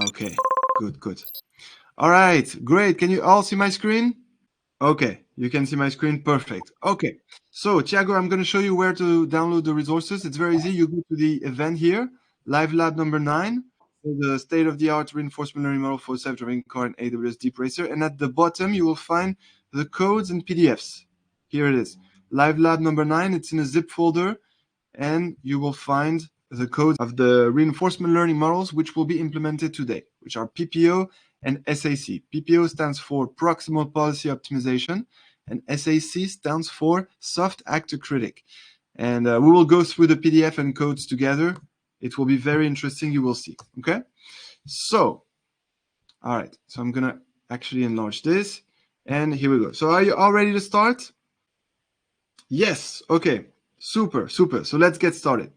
Okay, good, good. All right, great. Can you all see my screen? Okay, you can see my screen. Perfect. Okay, so Thiago, I'm going to show you where to download the resources. It's very easy. You go to the event here, Live Lab number 9, so the state-of-the-art reinforcement learning model for self-driving car in AWS DeepRacer. And at the bottom, you will find the codes and PDFs. Here it is. Live Lab number 9, it's in a zip folder, and you will find the codes of the reinforcement learning models which will be implemented today, which are PPO and SAC. PPO stands for Proximal Policy Optimization, and SAC stands for Soft Actor-Critic. And we will go through the PDF and codes together. It will be very interesting, you will see, okay? So, all right, so I'm gonna actually enlarge this, and here we go. So are you all ready to start? Yes, okay, super, super. So let's get started.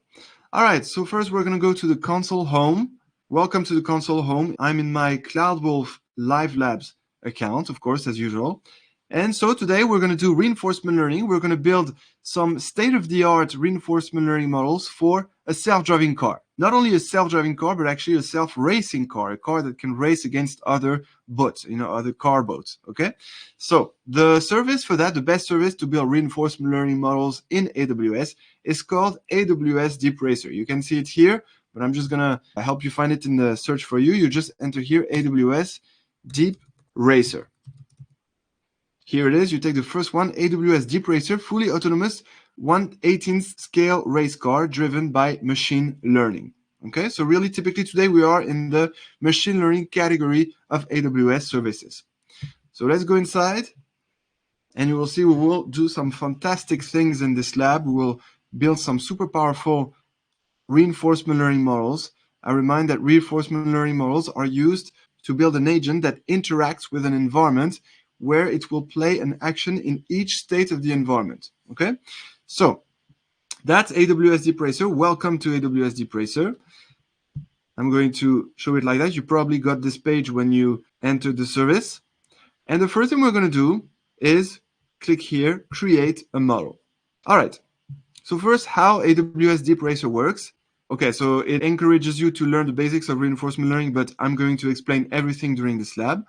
All right, so first we're gonna go to the console home. Welcome to the console home. I'm in my CloudWolf Live Labs account, of course, as usual. And so today we're gonna do reinforcement learning. We're gonna build some state-of-the-art reinforcement learning models for a self-driving car. Not only a self-driving car, but actually a self-racing car, a car that can race against other bots, other car boats, okay? So the service for that, the best service to build reinforcement learning models in AWS is called AWS DeepRacer. You can see it here, but I'm just gonna help you find it in the search for you. You just enter here, AWS DeepRacer. Here it is. You take the first one, AWS DeepRacer, fully autonomous 1/18th scale race car driven by machine learning. Okay, so really typically today we are in the machine learning category of AWS services. So let's go inside and you will see we will do some fantastic things in this lab. We will build some super powerful reinforcement learning models. I remind that reinforcement learning models are used to build an agent that interacts with an environment where it will play an action in each state of the environment, okay? So that's AWS DeepRacer. Welcome to AWS DeepRacer. I'm going to show it like that. You probably got this page when you entered the service. And the first thing we're going to do is click here, create a model. All right. So first, how AWS DeepRacer works. Okay, so it encourages you to learn the basics of reinforcement learning, but I'm going to explain everything during this lab.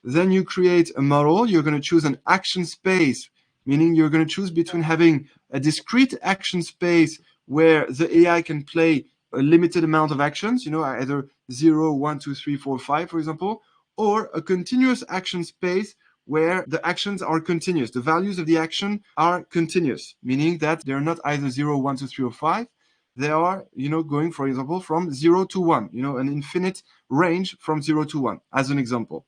Then you create a model. You're going to choose an action space, meaning you're going to choose between having a discrete action space where the AI can play a limited amount of actions, either 0, 1, 2, 3, 4, 5, for example, or a continuous action space where the actions are continuous. The values of the action are continuous, meaning that they're not either 0, 1, 2, 3, or 5. They are, going, for example, from 0 to 1, an infinite range from 0 to 1, as an example.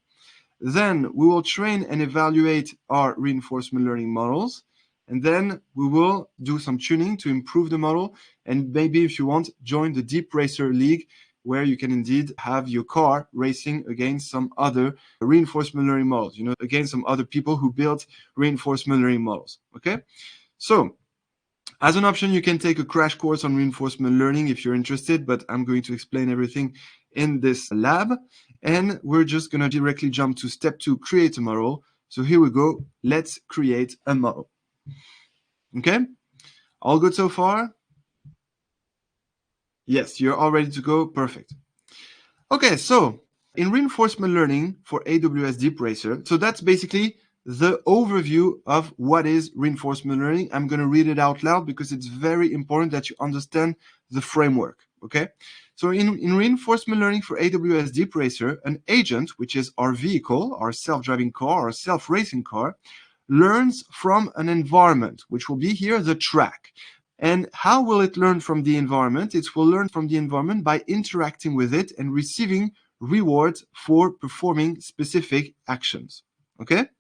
Then we will train and evaluate our reinforcement learning models. And then we will do some tuning to improve the model. And maybe if you want, join the DeepRacer League, where you can indeed have your car racing against some other reinforcement learning models, against some other people who built reinforcement learning models, okay? So as an option, you can take a crash course on reinforcement learning if you're interested, but I'm going to explain everything in this lab. And we're just going to directly jump to step 2, create a model. So here we go. Let's create a model. Okay? All good so far? Yes, you're all ready to go. Perfect. Okay, so in reinforcement learning for AWS DeepRacer, so that's basically the overview of what is reinforcement learning. I'm going to read it out loud because it's very important that you understand the framework, okay? So in reinforcement learning for AWS DeepRacer, an agent, which is our vehicle, our self-driving car, our self-racing car, learns from an environment, which will be here the track. And how will it learn from the environment? It will learn from the environment by interacting with it and receiving rewards for performing specific actions, okay?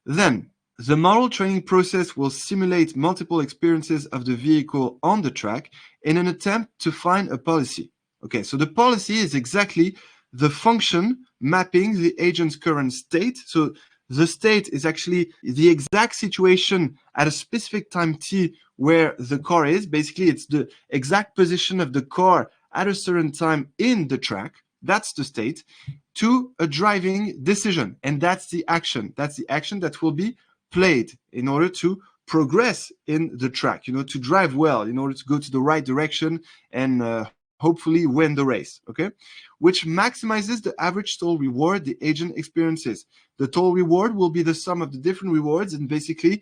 Then, the model training process will simulate multiple experiences of the vehicle on the track in an attempt to find a policy. Okay, so the policy is exactly the function mapping the agent's current state. So the state is actually the exact situation at a specific time t where the car is. Basically, it's the exact position of the car at a certain time in the track. That's the state, to a driving decision. And that's the action. That's the action that will be played in order to progress in the track, to drive well, in order to go to the right direction and hopefully win the race, okay? Which maximizes the average total reward the agent experiences. The total reward will be the sum of the different rewards, and basically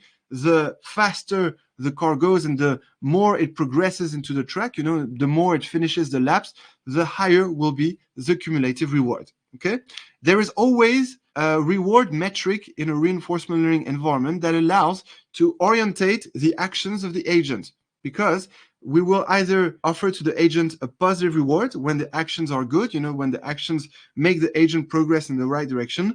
the faster the car goes and the more it progresses into the track, the more it finishes the laps, the higher will be the cumulative reward, okay? There is always a reward metric in a reinforcement learning environment that allows to orientate the actions of the agent, because we will either offer to the agent a positive reward when the actions are good, when the actions make the agent progress in the right direction,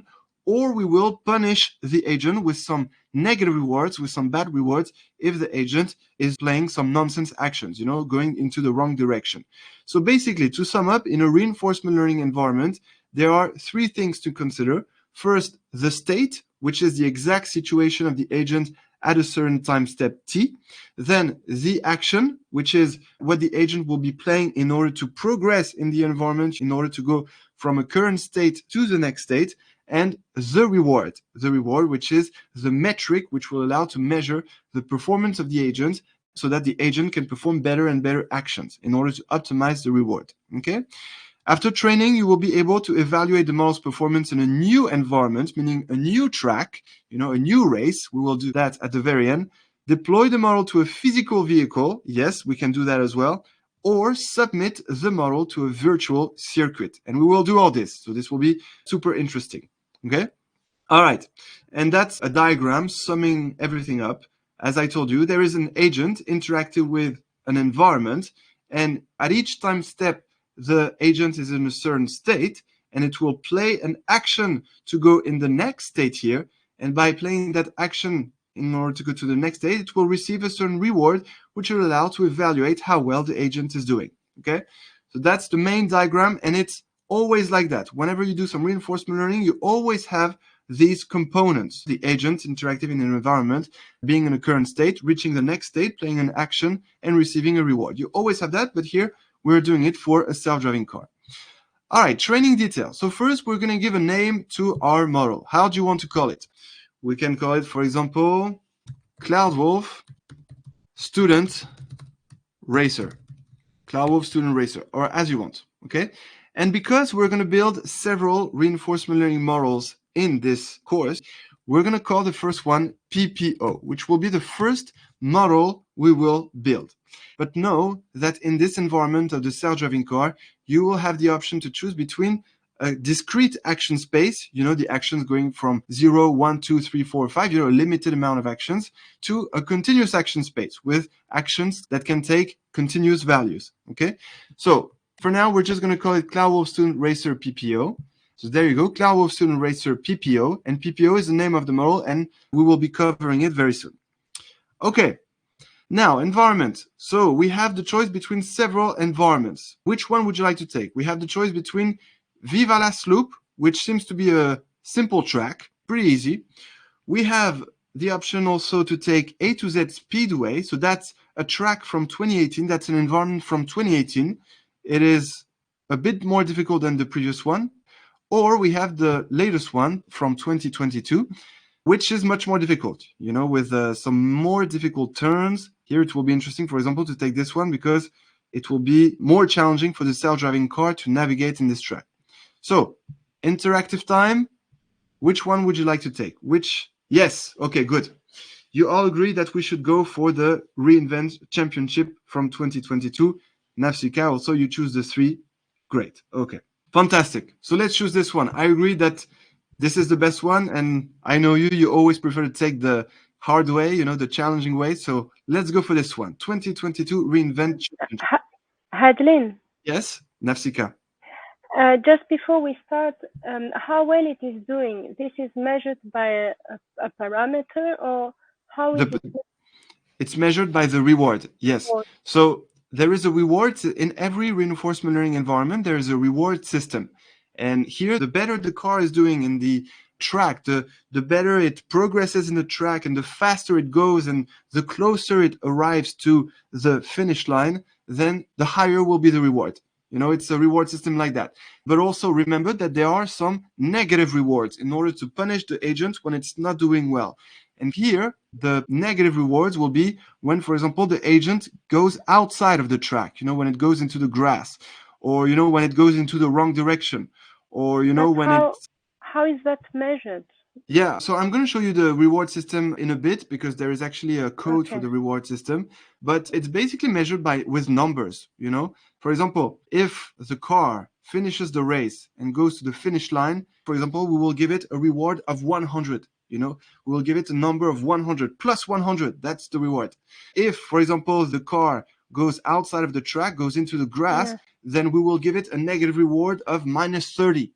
or we will punish the agent with some negative rewards, with some bad rewards, if the agent is playing some nonsense actions, going into the wrong direction. So basically, to sum up, in a reinforcement learning environment, there are three things to consider. First, the state, which is the exact situation of the agent at a certain time step t. Then the action, which is what the agent will be playing in order to progress in the environment, in order to go from a current state to the next state. And the reward, which is the metric which will allow to measure the performance of the agent so that the agent can perform better and better actions in order to optimize the reward, okay? After training, you will be able to evaluate the model's performance in a new environment, meaning a new track, a new race. We will do that at the very end. Deploy the model to a physical vehicle. Yes, we can do that as well. Or submit the model to a virtual circuit. And we will do all this. So this will be super interesting. Okay? All right. And that's a diagram summing everything up. As I told you, there is an agent interacting with an environment. And at each time step, the agent is in a certain state, and it will play an action to go in the next state here. And by playing that action in order to go to the next state, it will receive a certain reward, which will allow to evaluate how well the agent is doing. Okay, so that's the main diagram, and it's always like that. Whenever you do some reinforcement learning, you always have these components: the agent interactive in an environment, being in a current state, reaching the next state, playing an action, and receiving a reward. You always have that, but here we're doing it for a self-driving car. All right, training details. So first, we're going to give a name to our model. How do you want to call it? We can call it, for example, CloudWolf Student Racer. CloudWolf Student Racer, or as you want, okay? And because we're going to build several reinforcement learning models in this course, we're going to call the first one PPO, which will be the first model we will build. But know that in this environment of the self-driving car, you will have the option to choose between a discrete action space, the actions going from 0, 1, 2, 3, 4, 5, a limited amount of actions, to a continuous action space with actions that can take continuous values, okay? So for now, we're just going to call it CloudWolf Student Racer PPO. So there you go, CloudWolf Student Racer PPO, and PPO is the name of the model, and we will be covering it very soon. Okay, now environment. So we have the choice between several environments. Which one would you like to take? We have the choice between Viva Las Loop, which seems to be a simple track, pretty easy. We have the option also to take A to Z Speedway. So that's a track from 2018. That's an environment from 2018. It is a bit more difficult than the previous one. Or we have the latest one from 2022, which is much more difficult, with some more difficult turns. Here it will be interesting, for example, to take this one because it will be more challenging for the self-driving car to navigate in this track. So, interactive time, which one would you like to take? Yes, okay, good. You all agree that we should go for the reInvent Championship from 2022. Nafsika, also you choose the 3. Great, okay. Fantastic. So let's choose this one. I agree that this is the best one, and I know you always prefer to take the hard way, the challenging way. So let's go for this one. 2022 reInvent Championship. Hadlin. Yes, Nafsika. Just before we start, how well it is doing? This is measured by a parameter, or how is it? It's measured by the reward, yes. So there is a reward in every reinforcement learning environment. There is a reward system. And here, the better the car is doing in the track, the better it progresses in the track, and the faster it goes, and the closer it arrives to the finish line, then the higher will be the reward. It's a reward system like that. But also remember that there are some negative rewards in order to punish the agent when it's not doing well. And here, the negative rewards will be when, for example, the agent goes outside of the track, when it goes into the grass, or, when it goes into the wrong direction, or, But when it's... how is that measured? Yeah, so I'm going to show you the reward system in a bit because there is actually a code for Okay. the reward system, but it's basically measured with numbers. For example, if the car finishes the race and goes to the finish line, for example, we will give it a reward of 100. We will give it a number of 100 plus 100. That's the reward. If, for example, the car goes outside of the track, goes into the grass, Yeah. then we will give it a negative reward of minus 30,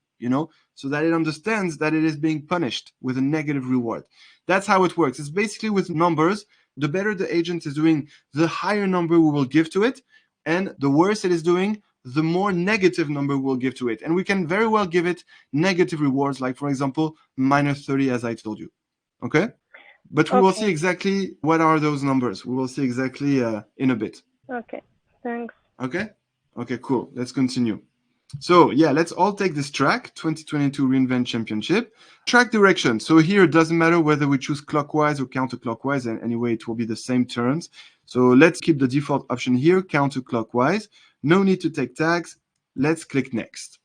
so that it understands that it is being punished with a negative reward. That's how it works. It's basically with numbers. The better the agent is doing, the higher number we will give to it. And the worse it is doing, the more negative number we'll give to it. And we can very well give it negative rewards, like, for example, minus 30, as I told you. Okay? But we will see Okay. exactly what are those numbers. We will see exactly in a bit. Okay. Thanks. Okay? Okay, cool. Let's continue. So yeah, let's all take this track, 2022 reInvent Championship. Track direction. So here it doesn't matter whether we choose clockwise or counterclockwise, and anyway, it will be the same turns. So let's keep the default option here, counterclockwise. No need to take tags. Let's click next.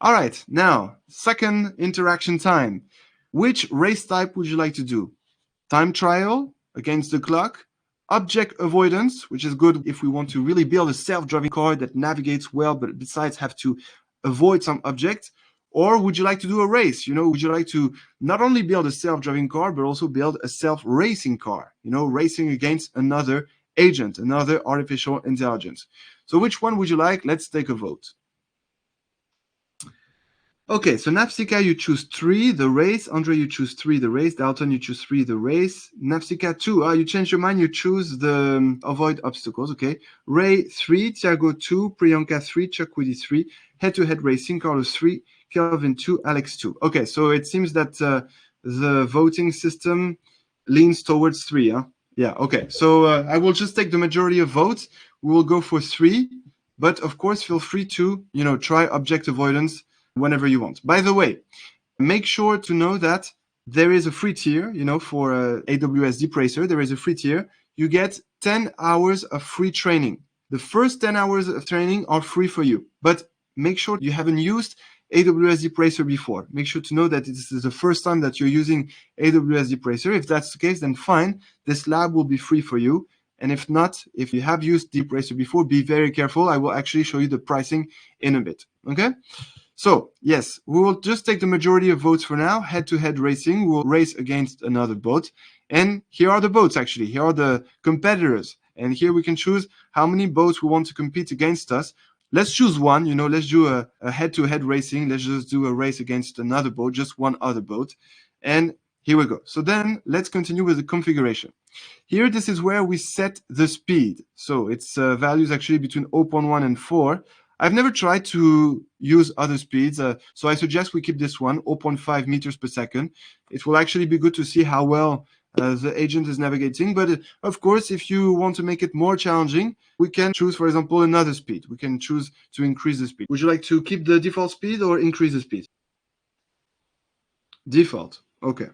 All right, now, second interaction time. Which race type would you like to do? Time trial, against the clock, object avoidance, which is good if we want to really build a self-driving car that navigates well, but besides have to avoid some objects. Or would you like to do a race? Would you like to not only build a self-driving car, but also build a self-racing car, racing against another agent, another artificial intelligence? So which one would you like? Let's take a vote. Okay, so Nafsika, you choose 3, the race. Andre, you choose 3, the race. Dalton, you choose 3, the race. Nafsika, 2. You change your mind. You choose the avoid obstacles. Okay. Ray, 3. Thiago, 2. Priyanka, 3. Chakwidi, 3. Head-to-head racing. Carlos, 3. Kelvin, 2. Alex, 2. Okay, so it seems that the voting system leans towards 3. Yeah, okay. So I will just take the majority of votes. We will go for 3. But of course, feel free to, try object avoidance whenever you want. By the way, make sure to know that there is a free tier, for AWS DeepRacer, there is a free tier. You get 10 hours of free training. The first 10 hours of training are free for you, but make sure you haven't used AWS DeepRacer before. Make sure to know that this is the first time that you're using AWS DeepRacer. If that's the case, then fine. This lab will be free for you. And if not, if you have used DeepRacer before, be very careful. I will actually show you the pricing in a bit. Okay? So, yes, we will just take the majority of votes for now. Head-to-head racing, we'll race against another boat. And here are the boats, actually. Here are the competitors. And here we can choose how many boats we want to compete against us. Let's choose one, let's do a head-to-head racing. Let's just do a race against another boat, just one other boat. And here we go. So then let's continue with the configuration. Here, this is where we set the speed. So it's values actually between 0.1 and 4. I've never tried to use other speeds, so I suggest we keep this one, 0.5 meters per second. It will actually be good to see how well the agent is navigating. But of course, if you want to make it more challenging, we can choose, for example, another speed. We can choose to increase the speed. Would you like to keep the default speed or increase the speed? Default. Okay.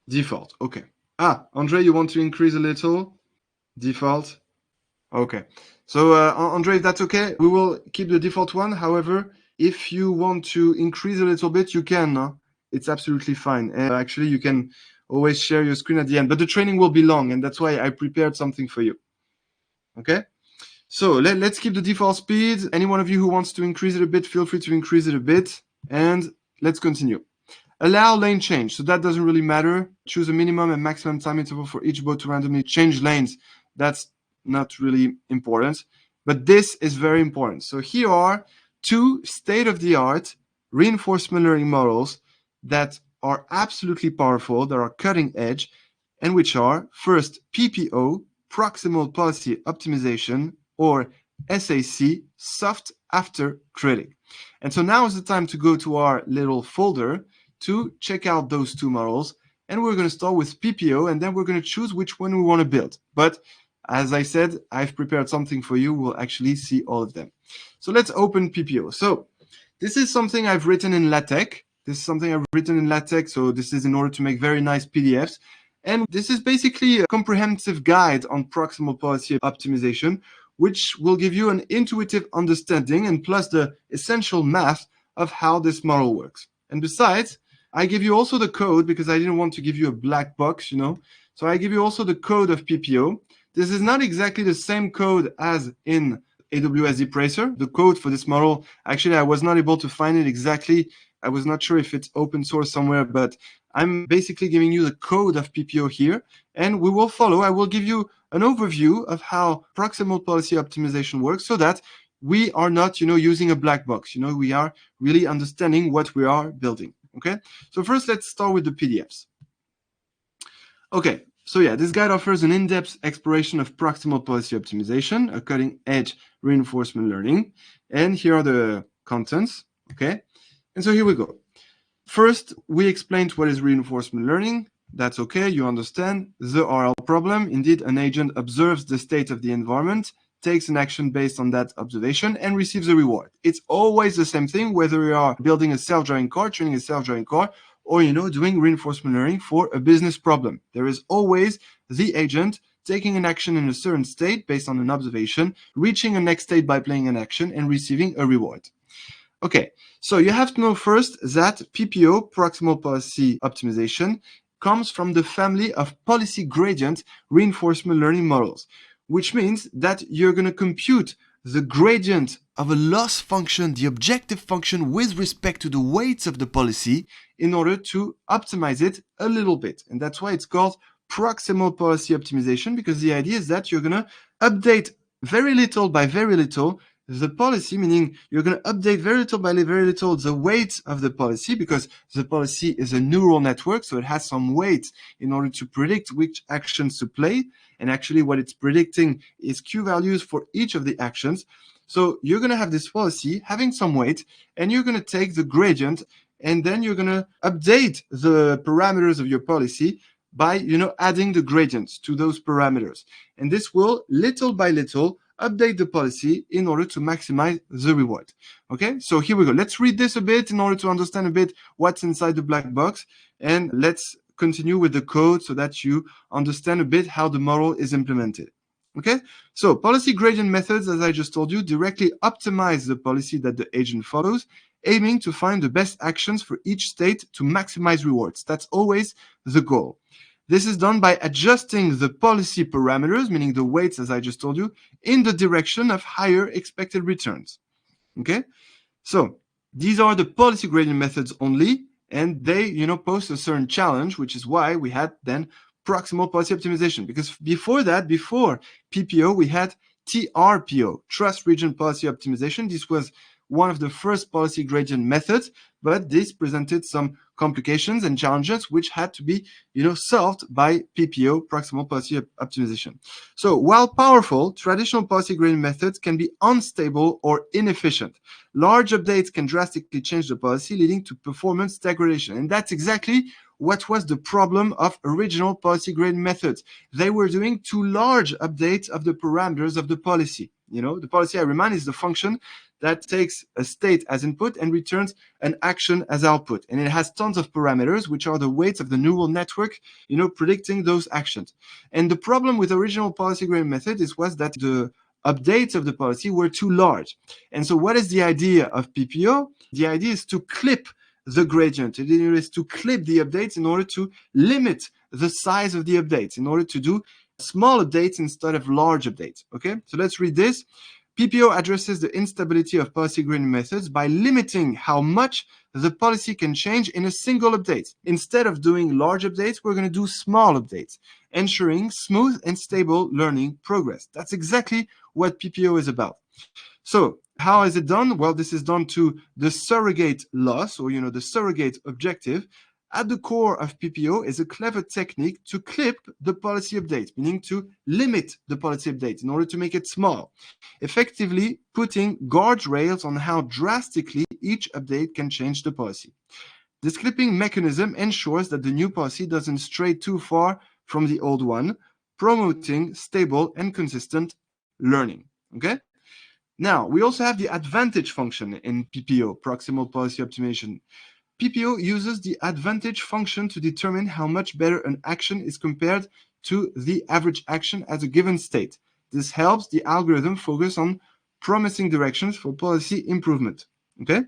Default. Okay. Andre, you want to increase a little? Default. Okay. So, Andre, if that's okay, we will keep the default one. However, if you want to increase a little bit, you can. It's absolutely fine. And actually, you can always share your screen at the end. But the training will be long, and that's why I prepared something for you. Okay? So, let's keep the default speed. Any one of you who wants to increase it a bit, feel free to increase it a bit. And let's continue. Allow lane change. So that doesn't really matter. Choose a minimum and maximum time interval for each boat to randomly change lanes. That's not really important, but this is very important. So here are 2 state-of-the-art reinforcement learning models that are absolutely powerful, that are cutting edge, and which are first PPO, Proximal Policy Optimization, or SAC, Soft Actor-Critic. And so now is the time to go to our little folder to check out those 2 models. And we're going to start with PPO, and then we're going to choose which one we want to build. But as I said, I've prepared something for you. We'll actually see all of them. So let's open PPO. So this is something I've written in LaTeX. So this is in order to make very nice PDFs. And this is basically a comprehensive guide on proximal policy optimization, which will give you an intuitive understanding and plus the essential math of how this model works. And besides, I give you also the code because I didn't want to give you a black box, So I give you also the code of PPO. This is not exactly the same code as in AWS DeepRacer. The code for this model, actually, I was not able to find it exactly. I was not sure if it's open source somewhere, but I'm basically giving you the code of PPO here, and we will follow. I will give you an overview of how proximal policy optimization works so that we are not, using a black box. We are really understanding what we are building. Okay. So first, let's start with the PDFs. Okay. So yeah, this guide offers an in-depth exploration of proximal policy optimization, a cutting-edge reinforcement learning. And here are the contents. Okay. And so here we go. First, we explained what is reinforcement learning. That's okay, you understand. The RL problem, indeed, an agent observes the state of the environment, takes an action based on that observation, and receives a reward. It's always the same thing, whether you are building a self-driving car, training a self-driving car, or, doing reinforcement learning for a business problem. There is always the agent taking an action in a certain state based on an observation, reaching a next state by playing an action, and receiving a reward. Okay, so you have to know first that PPO, Proximal Policy Optimization, comes from the family of policy gradient reinforcement learning models, which means that you're going to compute the gradient of a loss function, the objective function with respect to the weights of the policy in order to optimize it a little bit. And that's why it's called Proximal Policy Optimization, because the idea is that you're going to update very little by very little the policy, meaning you're going to update very little by very little the weight of the policy, because the policy is a neural network, so it has some weight in order to predict which actions to play. And actually what it's predicting is Q values for each of the actions. So you're going to have this policy having some weight, and you're going to take the gradient, and then you're going to update the parameters of your policy by, adding the gradients to those parameters. And this will, little by little, update the policy in order to maximize the reward. Okay, so here we go. Let's read this a bit in order to understand a bit what's inside the black box. And let's continue with the code so that you understand a bit how the model is implemented. Okay, so policy gradient methods, as I just told you, directly optimize the policy that the agent follows, aiming to find the best actions for each state to maximize rewards. That's always the goal. This is done by adjusting the policy parameters, meaning the weights, as I just told you, in the direction of higher expected returns. Okay, so these are the policy gradient methods only, and they, pose a certain challenge, which is why we had then proximal policy optimization. Because before that, before PPO, we had TRPO, Trust Region Policy Optimization. This was one of the first policy gradient methods, but this presented some complications and challenges which had to be, solved by PPO, Proximal Policy Optimization. So while powerful, traditional policy gradient methods can be unstable or inefficient. Large updates can drastically change the policy, leading to performance degradation. And that's exactly what was the problem of original policy gradient methods. They were doing too large updates of the parameters of the policy. The policy, I remind, is the function that takes a state as input and returns an action as output. And it has tons of parameters, which are the weights of the neural network, predicting those actions. And the problem with original policy gradient methods was that the updates of the policy were too large. And so what is the idea of PPO? The idea is to clip the gradient. It is to clip the updates in order to limit the size of the updates, in order to do small updates instead of large updates. Okay, so let's read this. PPO addresses the instability of policy gradient methods by limiting how much the policy can change in a single update. Instead of doing large updates, we're going to do small updates, ensuring smooth and stable learning progress. That's exactly what PPO is about. So how is it done? Well, this is done to the surrogate loss, or the surrogate objective. At the core of PPO is a clever technique to clip the policy update, meaning to limit the policy update in order to make it small, effectively putting guardrails on how drastically each update can change the policy. This clipping mechanism ensures that the new policy doesn't stray too far from the old one, promoting stable and consistent learning. Okay? Now, we also have the advantage function in PPO, Proximal Policy Optimization. PPO uses the advantage function to determine how much better an action is compared to the average action at a given state. This helps the algorithm focus on promising directions for policy improvement. Okay?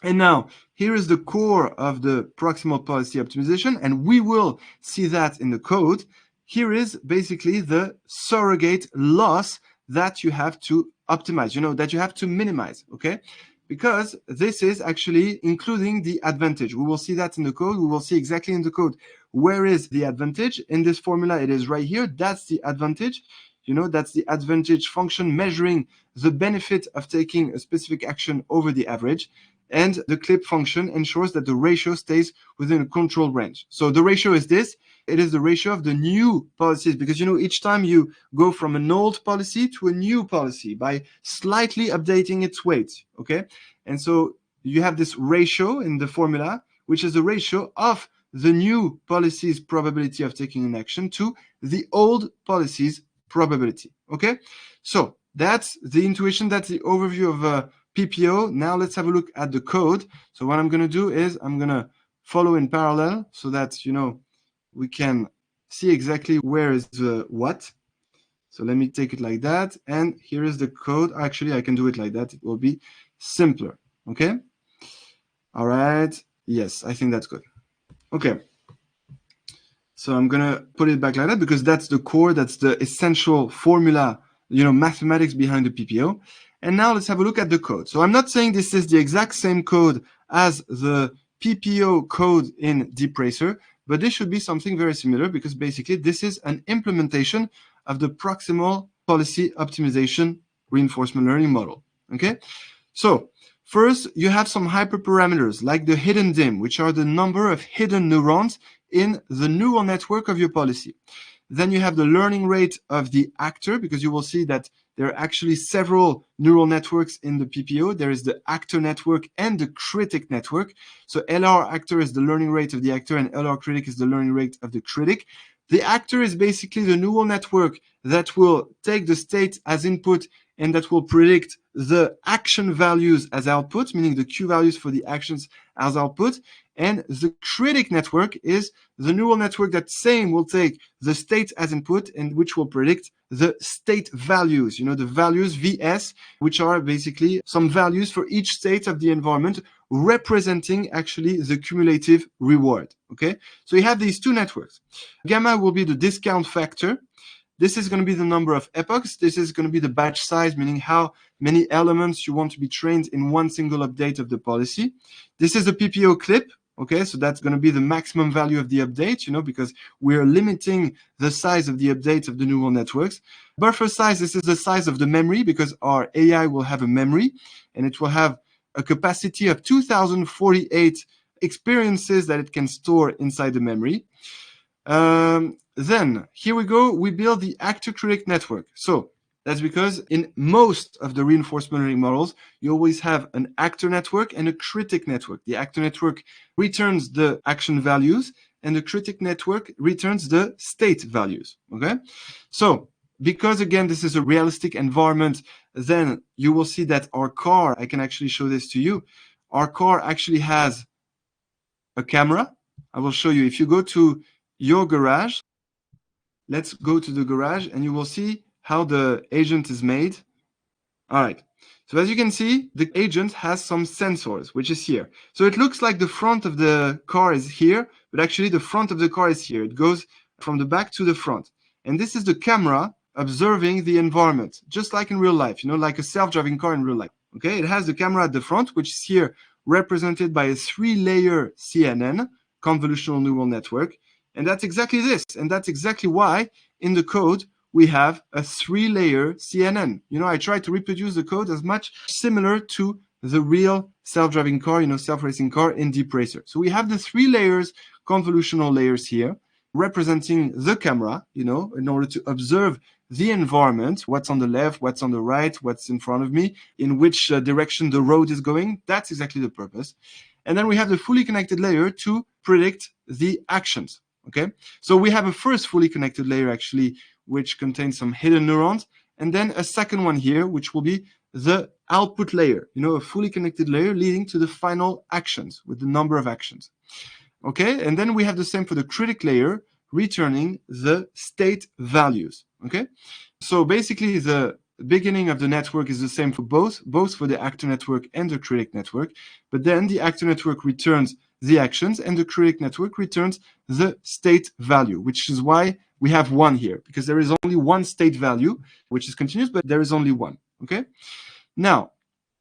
And now, here is the core of the proximal policy optimization, and we will see that in the code. Here is basically the surrogate loss that you have to optimize, that you have to minimize, okay? Because this is actually including the advantage. We will see that in the code. We will see exactly in the code where is the advantage. In this formula, it is right here. That's the advantage. That's the advantage function measuring the benefit of taking a specific action over the average. And the clip function ensures that the ratio stays within a controlled range. So the ratio is this. It is the ratio of the new policies, because each time you go from an old policy to a new policy by slightly updating its weight, okay? And so you have this ratio in the formula, which is the ratio of the new policy's probability of taking an action to the old policy's probability, okay? So that's the intuition, that's the overview of PPO. Now let's have a look at the code. So what I'm going to do is I'm going to follow in parallel so that, we can see exactly where is the what. So let me take it like that. And here is the code. Actually, I can do it like that. It will be simpler. Okay. All right. Yes, I think that's good. Okay. So I'm going to put it back like that because that's the core. That's the essential formula, mathematics behind the PPO. And now let's have a look at the code. So I'm not saying this is the exact same code as the PPO code in DeepRacer, but this should be something very similar because basically this is an implementation of the Proximal Policy Optimization reinforcement learning model. Okay? So first, you have some hyperparameters like the hidden dim, which are the number of hidden neurons in the neural network of your policy. Then you have the learning rate of the actor, because you will see that there are actually several neural networks in the PPO. There is the actor network and the critic network. So LR actor is the learning rate of the actor and LR critic is the learning rate of the critic. The actor is basically the neural network that will take the state as input and that will predict the action values as output, meaning the Q values for the actions as output. And the critic network is the neural network that same will take the state as input and which will predict the state values, the values VS, which are basically some values for each state of the environment representing actually the cumulative reward. Okay, so you have these two networks. Gamma will be the discount factor. This is going to be the number of epochs. This is going to be the batch size, meaning how many elements you want to be trained in one single update of the policy. This is the PPO clip. Okay, so that's going to be the maximum value of the update, because we're limiting the size of the updates of the neural networks. Buffer size, this is the size of the memory because our AI will have a memory and it will have a capacity of 2048 experiences that it can store inside the memory. Then here we go, we build the Actor-Critic network. So that's because in most of the reinforcement learning models, you always have an actor network and a critic network. The actor network returns the action values and the critic network returns the state values. Okay. So because again, this is a realistic environment, then you will see that our car, I can actually show this to you. Our car actually has a camera. I will show you. If you go to your garage, let's go to the garage and you will see how the agent is made. All right. So as you can see, the agent has some sensors, which is here. So it looks like the front of the car is here, but actually the front of the car is here. It goes from the back to the front. And this is the camera observing the environment, just like in real life, like a self-driving car in real life. Okay. It has the camera at the front, which is here represented by a 3-layer CNN, convolutional neural network. And that's exactly this. And that's exactly why in the code, we have a 3-layer CNN. I try to reproduce the code as much similar to the real self-driving car, self-racing car in DeepRacer. So we have the 3 layers, convolutional layers here, representing the camera, in order to observe the environment, what's on the left, what's on the right, what's in front of me, in which direction the road is going. That's exactly the purpose. And then we have the fully connected layer to predict the actions. Okay, so we have a first fully connected layer actually, which contains some hidden neurons, and then a second one here, which will be the output layer, a fully connected layer leading to the final actions with the number of actions. Okay, and then we have the same for the critic layer, returning the state values. Okay, so basically the beginning of the network is the same for both for the actor network and the critic network, but then the actor network returns the actions and the critic network returns the state value, which is why we have one here, because there is only one state value, which is continuous, but there is only one. Okay, now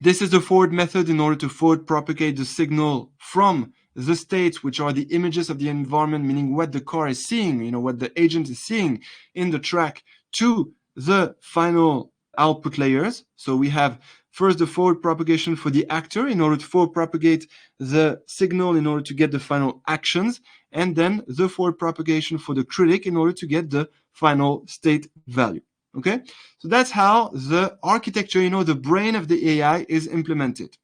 this is the forward method in order to forward propagate the signal from the states, which are the images of the environment, meaning what the car is seeing, what the agent is seeing in the track, to the final output layers. So we have first the forward propagation for the actor in order to forward propagate the signal in order to get the final actions, and then the forward propagation for the critic in order to get the final state value. Okay, so that's how the architecture, the brain of the AI is implemented.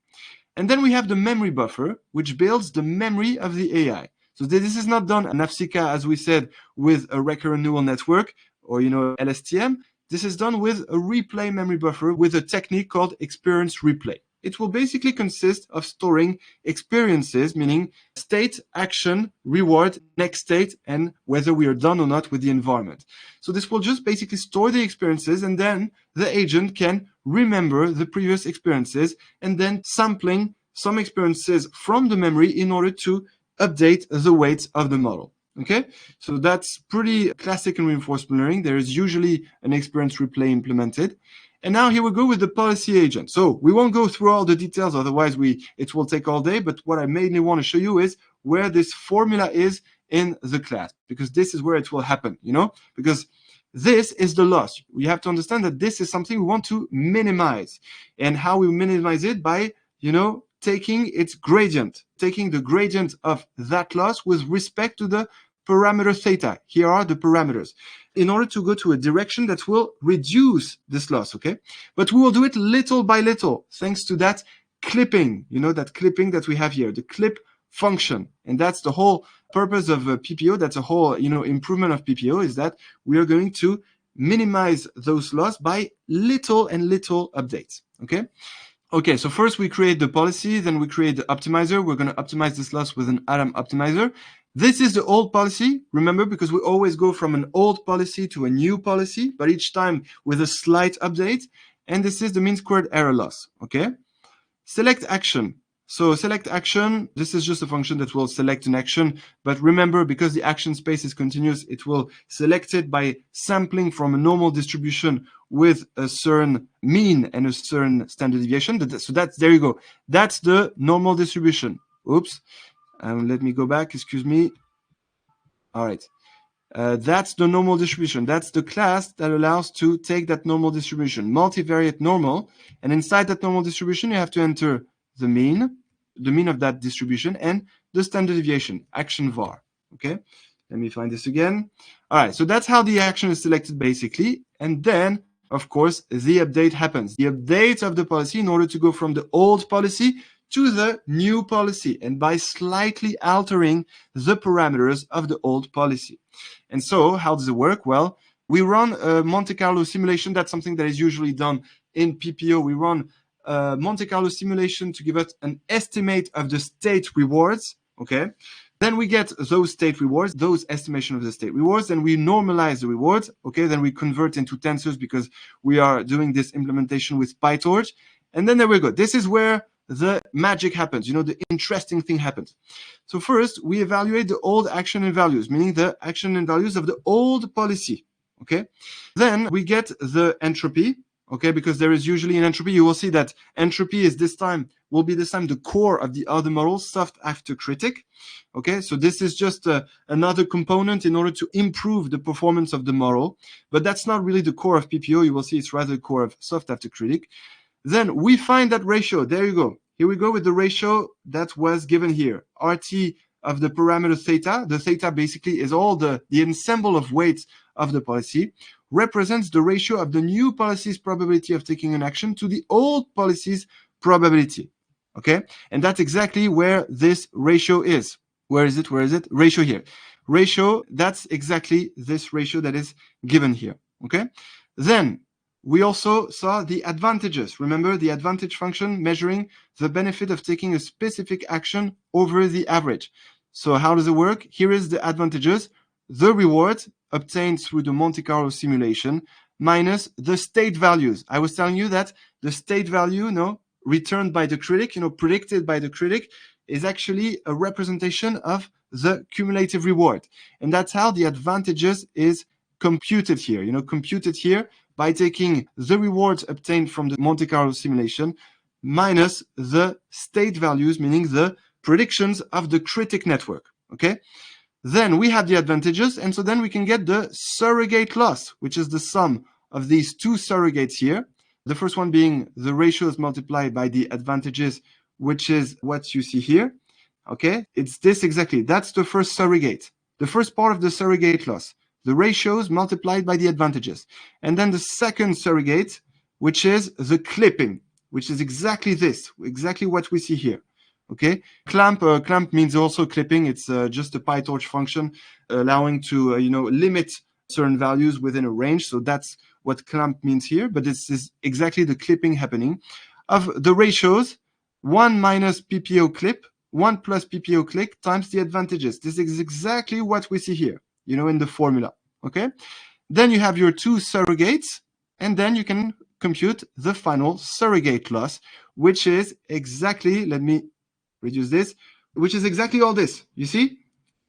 And then we have the memory buffer, which builds the memory of the AI. So this is not done in NAFSICA, as we said, with a recurrent neural network or, LSTM. This is done with a replay memory buffer with a technique called experience replay. It will basically consist of storing experiences, meaning state, action, reward, next state, and whether we are done or not with the environment. So this will just basically store the experiences, and then the agent can remember the previous experiences and then sampling some experiences from the memory in order to update the weights of the model. Okay, so that's pretty classic in reinforcement learning. There is usually an experience replay implemented. And now here we go with the policy agent. So we won't go through all the details, otherwise it will take all day. But what I mainly want to show you is where this formula is in the class, because this is where it will happen, because this is the loss. We have to understand that this is something we want to minimize. And how we minimize it? By, taking its gradient, taking the gradient of that loss with respect to the parameter theta. Here are the parameters, in order to go to a direction that will reduce this loss, okay? But we will do it little by little, thanks to that clipping, that clipping that we have here, the clip function. And that's the whole purpose of PPO. That's a whole, improvement of PPO, is that we are going to minimize those loss by little and little updates, okay? Okay, so first we create the policy, then we create the optimizer. We're going to optimize this loss with an Atom optimizer. This is the old policy, remember, because we always go from an old policy to a new policy, but each time with a slight update. And this is the mean squared error loss, okay? Select action. So select action, this is just a function that will select an action. But remember, because the action space is continuous, it will select it by sampling from a normal distribution with a certain mean and a certain standard deviation. So there you go. That's the normal distribution. Oops. Let me go back, excuse me. All right. That's the normal distribution. That's the class that allows to take that normal distribution, multivariate normal. And inside that normal distribution, you have to enter the mean of that distribution, and the standard deviation, action var. Okay, let me find this again. All right, so that's how the action is selected basically. And then, of course, the update happens. The update of the policy in order to go from the old policy to the new policy, and by slightly altering the parameters of the old policy. And so how does it work? Well, we run a Monte Carlo simulation. That's something that is usually done in PPO. We run a Monte Carlo simulation to give us an estimate of the state rewards, okay? Then we get those state rewards, those estimation of the state rewards, and we normalize the rewards, okay? Then we convert into tensors because we are doing this implementation with PyTorch. And then there we go. This is where the magic happens, the interesting thing happens. So first, we evaluate the old action and values, meaning the action and values of the old policy, okay? Then we get the entropy, okay, because there is usually an entropy. You will see that entropy is will be this time the core of the other model, soft after critic, okay? So this is just another component in order to improve the performance of the model, but that's not really the core of PPO. You will see it's rather the core of soft after critic. Then we find that ratio. There you go. Here we go with the ratio that was given here. RT of the parameter theta. The theta basically is all the ensemble of weights of the policy, represents the ratio of the new policy's probability of taking an action to the old policy's probability. Okay? And that's exactly where this ratio is. Where is it? Where is it? Ratio here. Ratio, that's exactly this ratio that is given here. Okay? Then we also saw the advantages. Remember the advantage function measuring the benefit of taking a specific action over the average. So how does it work? Here is the advantages. The reward obtained through the Monte Carlo simulation minus the state values. I was telling you that the state value, returned by the critic, predicted by the critic, is actually a representation of the cumulative reward. And that's how the advantages is computed here, computed here by taking the rewards obtained from the Monte Carlo simulation minus the state values, meaning the predictions of the critic network, okay? Then we have the advantages, and so then we can get the surrogate loss, which is the sum of these two surrogates here. The first one being the ratios multiplied by the advantages, which is what you see here, okay? It's this exactly. That's the first surrogate, the first part of the surrogate loss, the ratios multiplied by the advantages. And then the second surrogate, which is the clipping, which is exactly this, exactly what we see here. Okay, clamp means also clipping. It's just a PyTorch function allowing to limit certain values within a range. So that's what clamp means here. But this is exactly the clipping happening of the ratios: 1 minus PPO clip, 1 plus PPO click times the advantages. This is exactly what we see here, in the formula. Okay, then you have your two surrogates, and then you can compute the final surrogate loss, which is exactly, let me reduce this, which is exactly all this. You see?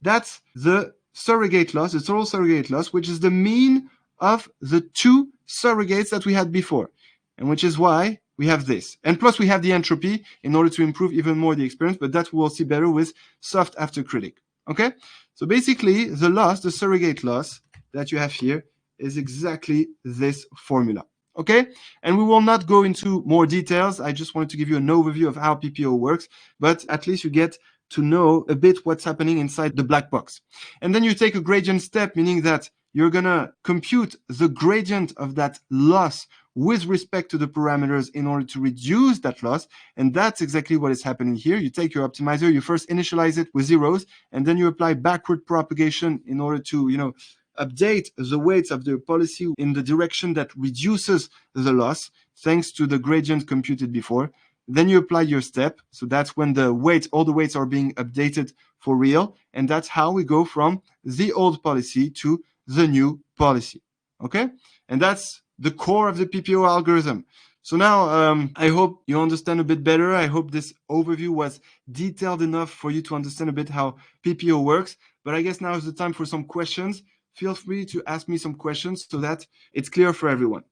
That's the surrogate loss, the total surrogate loss, which is the mean of the two surrogates that we had before, and which is why we have this. And plus we have the entropy in order to improve even more the experience, but that we'll see better with soft Actor-Critic. Okay? So basically, the loss, the surrogate loss that you have here is exactly this formula. Okay, and we will not go into more details. I just wanted to give you an overview of how PPO works, but at least you get to know a bit what's happening inside the black box. And then you take a gradient step, meaning that you're gonna compute the gradient of that loss with respect to the parameters in order to reduce that loss. And that's exactly what is happening here. You take your optimizer, you first initialize it with zeros, and then you apply backward propagation in order to, update the weights of the policy in the direction that reduces the loss, thanks to the gradient computed before. Then you apply your step. So that's when all the weights are being updated for real. And that's how we go from the old policy to the new policy. Okay? And that's the core of the PPO algorithm. So now I hope you understand a bit better. I hope this overview was detailed enough for you to understand a bit how PPO works. But I guess now is the time for some questions. Feel free to ask me some questions so that it's clear for everyone.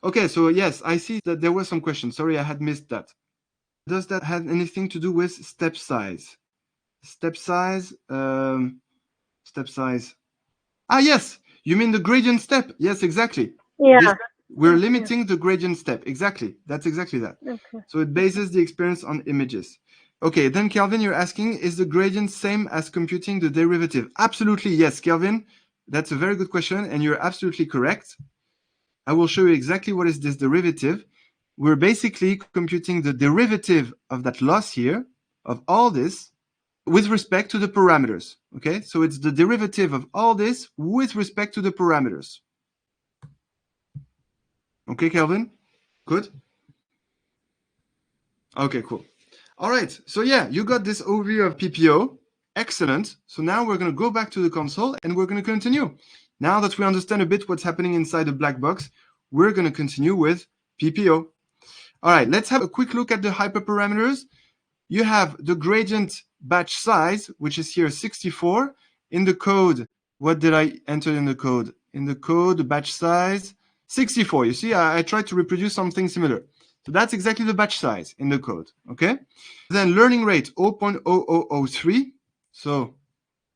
Okay, so yes, I see that there were some questions. Sorry, I had missed that. Does that have anything to do with step size? Step size. Ah, yes, you mean the gradient step? Yes, exactly. Yeah. We're limiting the gradient step. Exactly. That's exactly that. Okay. So it bases the experience on images. Okay, then Kelvin, you're asking, is the gradient same as computing the derivative? Absolutely, yes, Kelvin. That's a very good question, and you're absolutely correct. I will show you exactly what is this derivative. We're basically computing the derivative of that loss here, of all this, with respect to the parameters. Okay, so it's the derivative of all this with respect to the parameters. Okay, Kelvin? Good? Okay, cool. All right, so yeah, you got this overview of PPO. Excellent. So now we're going to go back to the console and we're going to continue. Now that we understand a bit what's happening inside the black box, we're going to continue with PPO. All right, let's have a quick look at the hyperparameters. You have the gradient batch size, which is here 64. In the code, what did I enter in the code? In the code, the batch size, 64. You see, I tried to reproduce something similar. So that's exactly the batch size in the code, okay? Then learning rate, 0.0003. So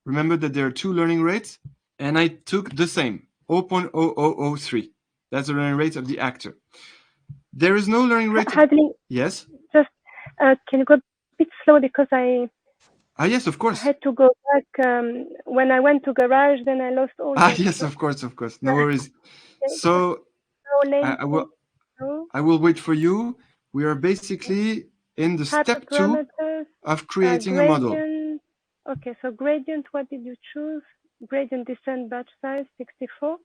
remember that there are two learning rates, and I took the same, 0.0003. That's the learning rate of the actor. There is no learning rate. Hadley, yes? Just, can you go a bit slow because yes, of course. I had to go back. When I went to garage, then I lost all. Yes, of course. No worries. So I will wait for you. We are basically in the step 2 of creating a model. Okay, so gradient, what did you choose? Gradient descent batch size 64.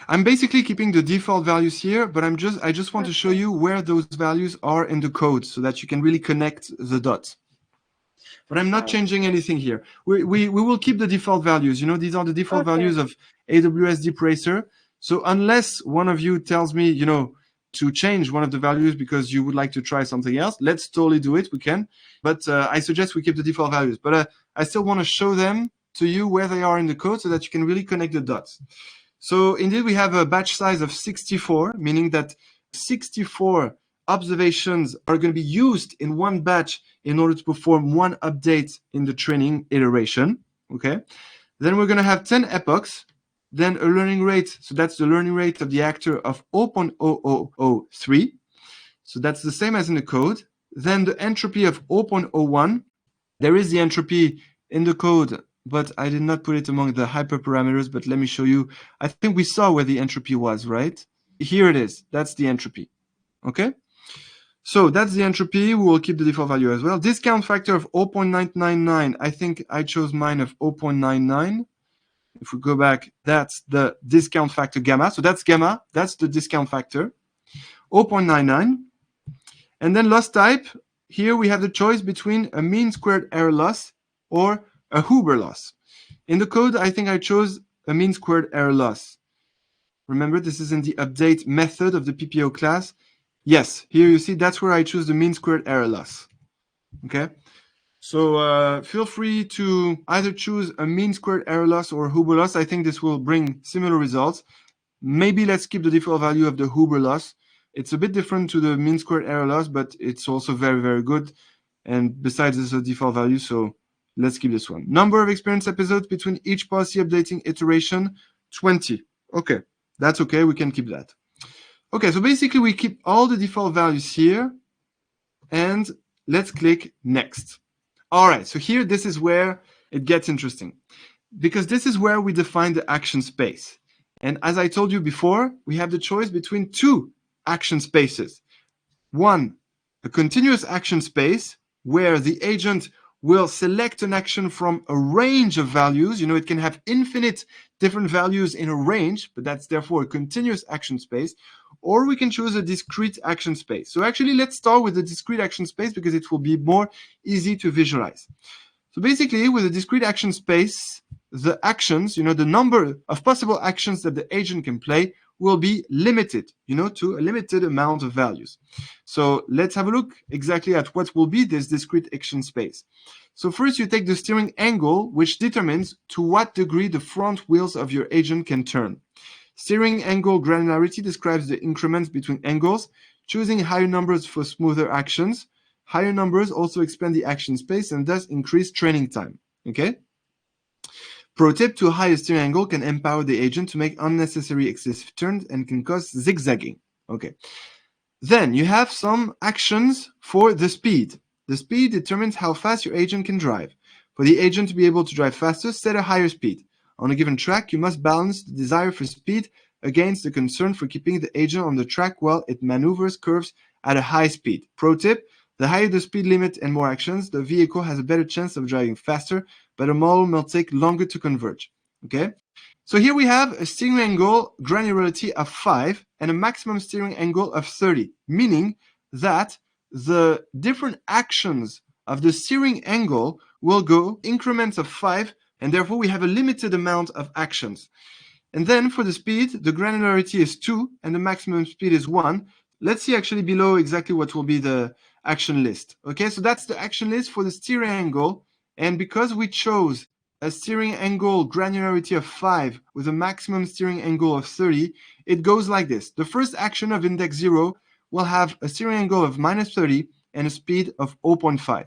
I'm basically keeping the default values here, but I just want to show you where those values are in the code so that you can really connect the dots. But I'm not changing anything here. We will keep the default values. You know, these are the default values of AWS DeepRacer. So unless one of you tells me, you know, to change one of the values because you would like to try something else, let's totally do it. We can. But I suggest we keep the default values. But I still want to show them to you where they are in the code so that you can really connect the dots. So indeed, we have a batch size of 64, meaning that 64 observations are going to be used in one batch in order to perform one update in the training iteration. Okay. Then we're going to have 10 epochs, then a learning rate. So that's the learning rate of the actor of 0.0003. So that's the same as in the code. Then the entropy of 0.01. There is the entropy in the code, but I did not put it among the hyperparameters, but let me show you. I think we saw where the entropy was, right? Here it is. That's the entropy. Okay? So that's the entropy. We will keep the default value as well. Discount factor of 0.999. I think I chose mine of 0.99. If we go back, that's the discount factor gamma. So that's gamma. That's the discount factor. 0.99. And then loss type. Here we have the choice between a mean squared error loss or a Huber loss. In the code, I think I chose a mean squared error loss. Remember, this is in the update method of the PPO class. Yes, here you see that's where I choose the mean squared error loss. Okay, so feel free to either choose a mean squared error loss or Huber loss. I think this will bring similar results. Maybe let's keep the default value of the Huber loss. It's a bit different to the mean squared error loss, but it's also very, very good. And besides, it's a default value, so let's keep this one. Number of experience episodes between each policy updating iteration, 20. Okay, that's okay. We can keep that. Okay, so basically we keep all the default values here, and let's click next. All right, so here, this is where it gets interesting, because this is where we define the action space. And as I told you before, we have the choice between two action spaces. One, a continuous action space where the agent will select an action from a range of values. You know, it can have infinite different values in a range, but that's therefore a continuous action space. Or we can choose a discrete action space. So actually, let's start with the discrete action space because it will be more easy to visualize. So basically, with a discrete action space, the actions, you know, the number of possible actions that the agent can play will be limited, you know, to a limited amount of values. So let's have a look exactly at what will be this discrete action space. So first you take the steering angle, which determines to what degree the front wheels of your agent can turn. Steering angle granularity describes the increments between angles, choosing higher numbers for smoother actions. Higher numbers also expand the action space and thus increase training time. Okay? Pro tip, to a higher steering angle can empower the agent to make unnecessary excessive turns and can cause zigzagging. Okay. Then you have some actions for the speed. The speed determines how fast your agent can drive. For the agent to be able to drive faster, set a higher speed. On a given track, you must balance the desire for speed against the concern for keeping the agent on the track while it maneuvers curves at a high speed. Pro tip, the higher the speed limit and more actions, the vehicle has a better chance of driving faster, but a model may take longer to converge. Okay? So here we have a steering angle granularity of 5 and a maximum steering angle of 30, meaning that the different actions of the steering angle will go increments of 5, and therefore we have a limited amount of actions. And then for the speed, the granularity is 2 and the maximum speed is 1. Let's see actually below exactly what will be the action list. Okay, so that's the action list for the steering angle. And because we chose a steering angle granularity of 5 with a maximum steering angle of 30, it goes like this. The first action of index 0 will have a steering angle of minus 30 and a speed of 0.5.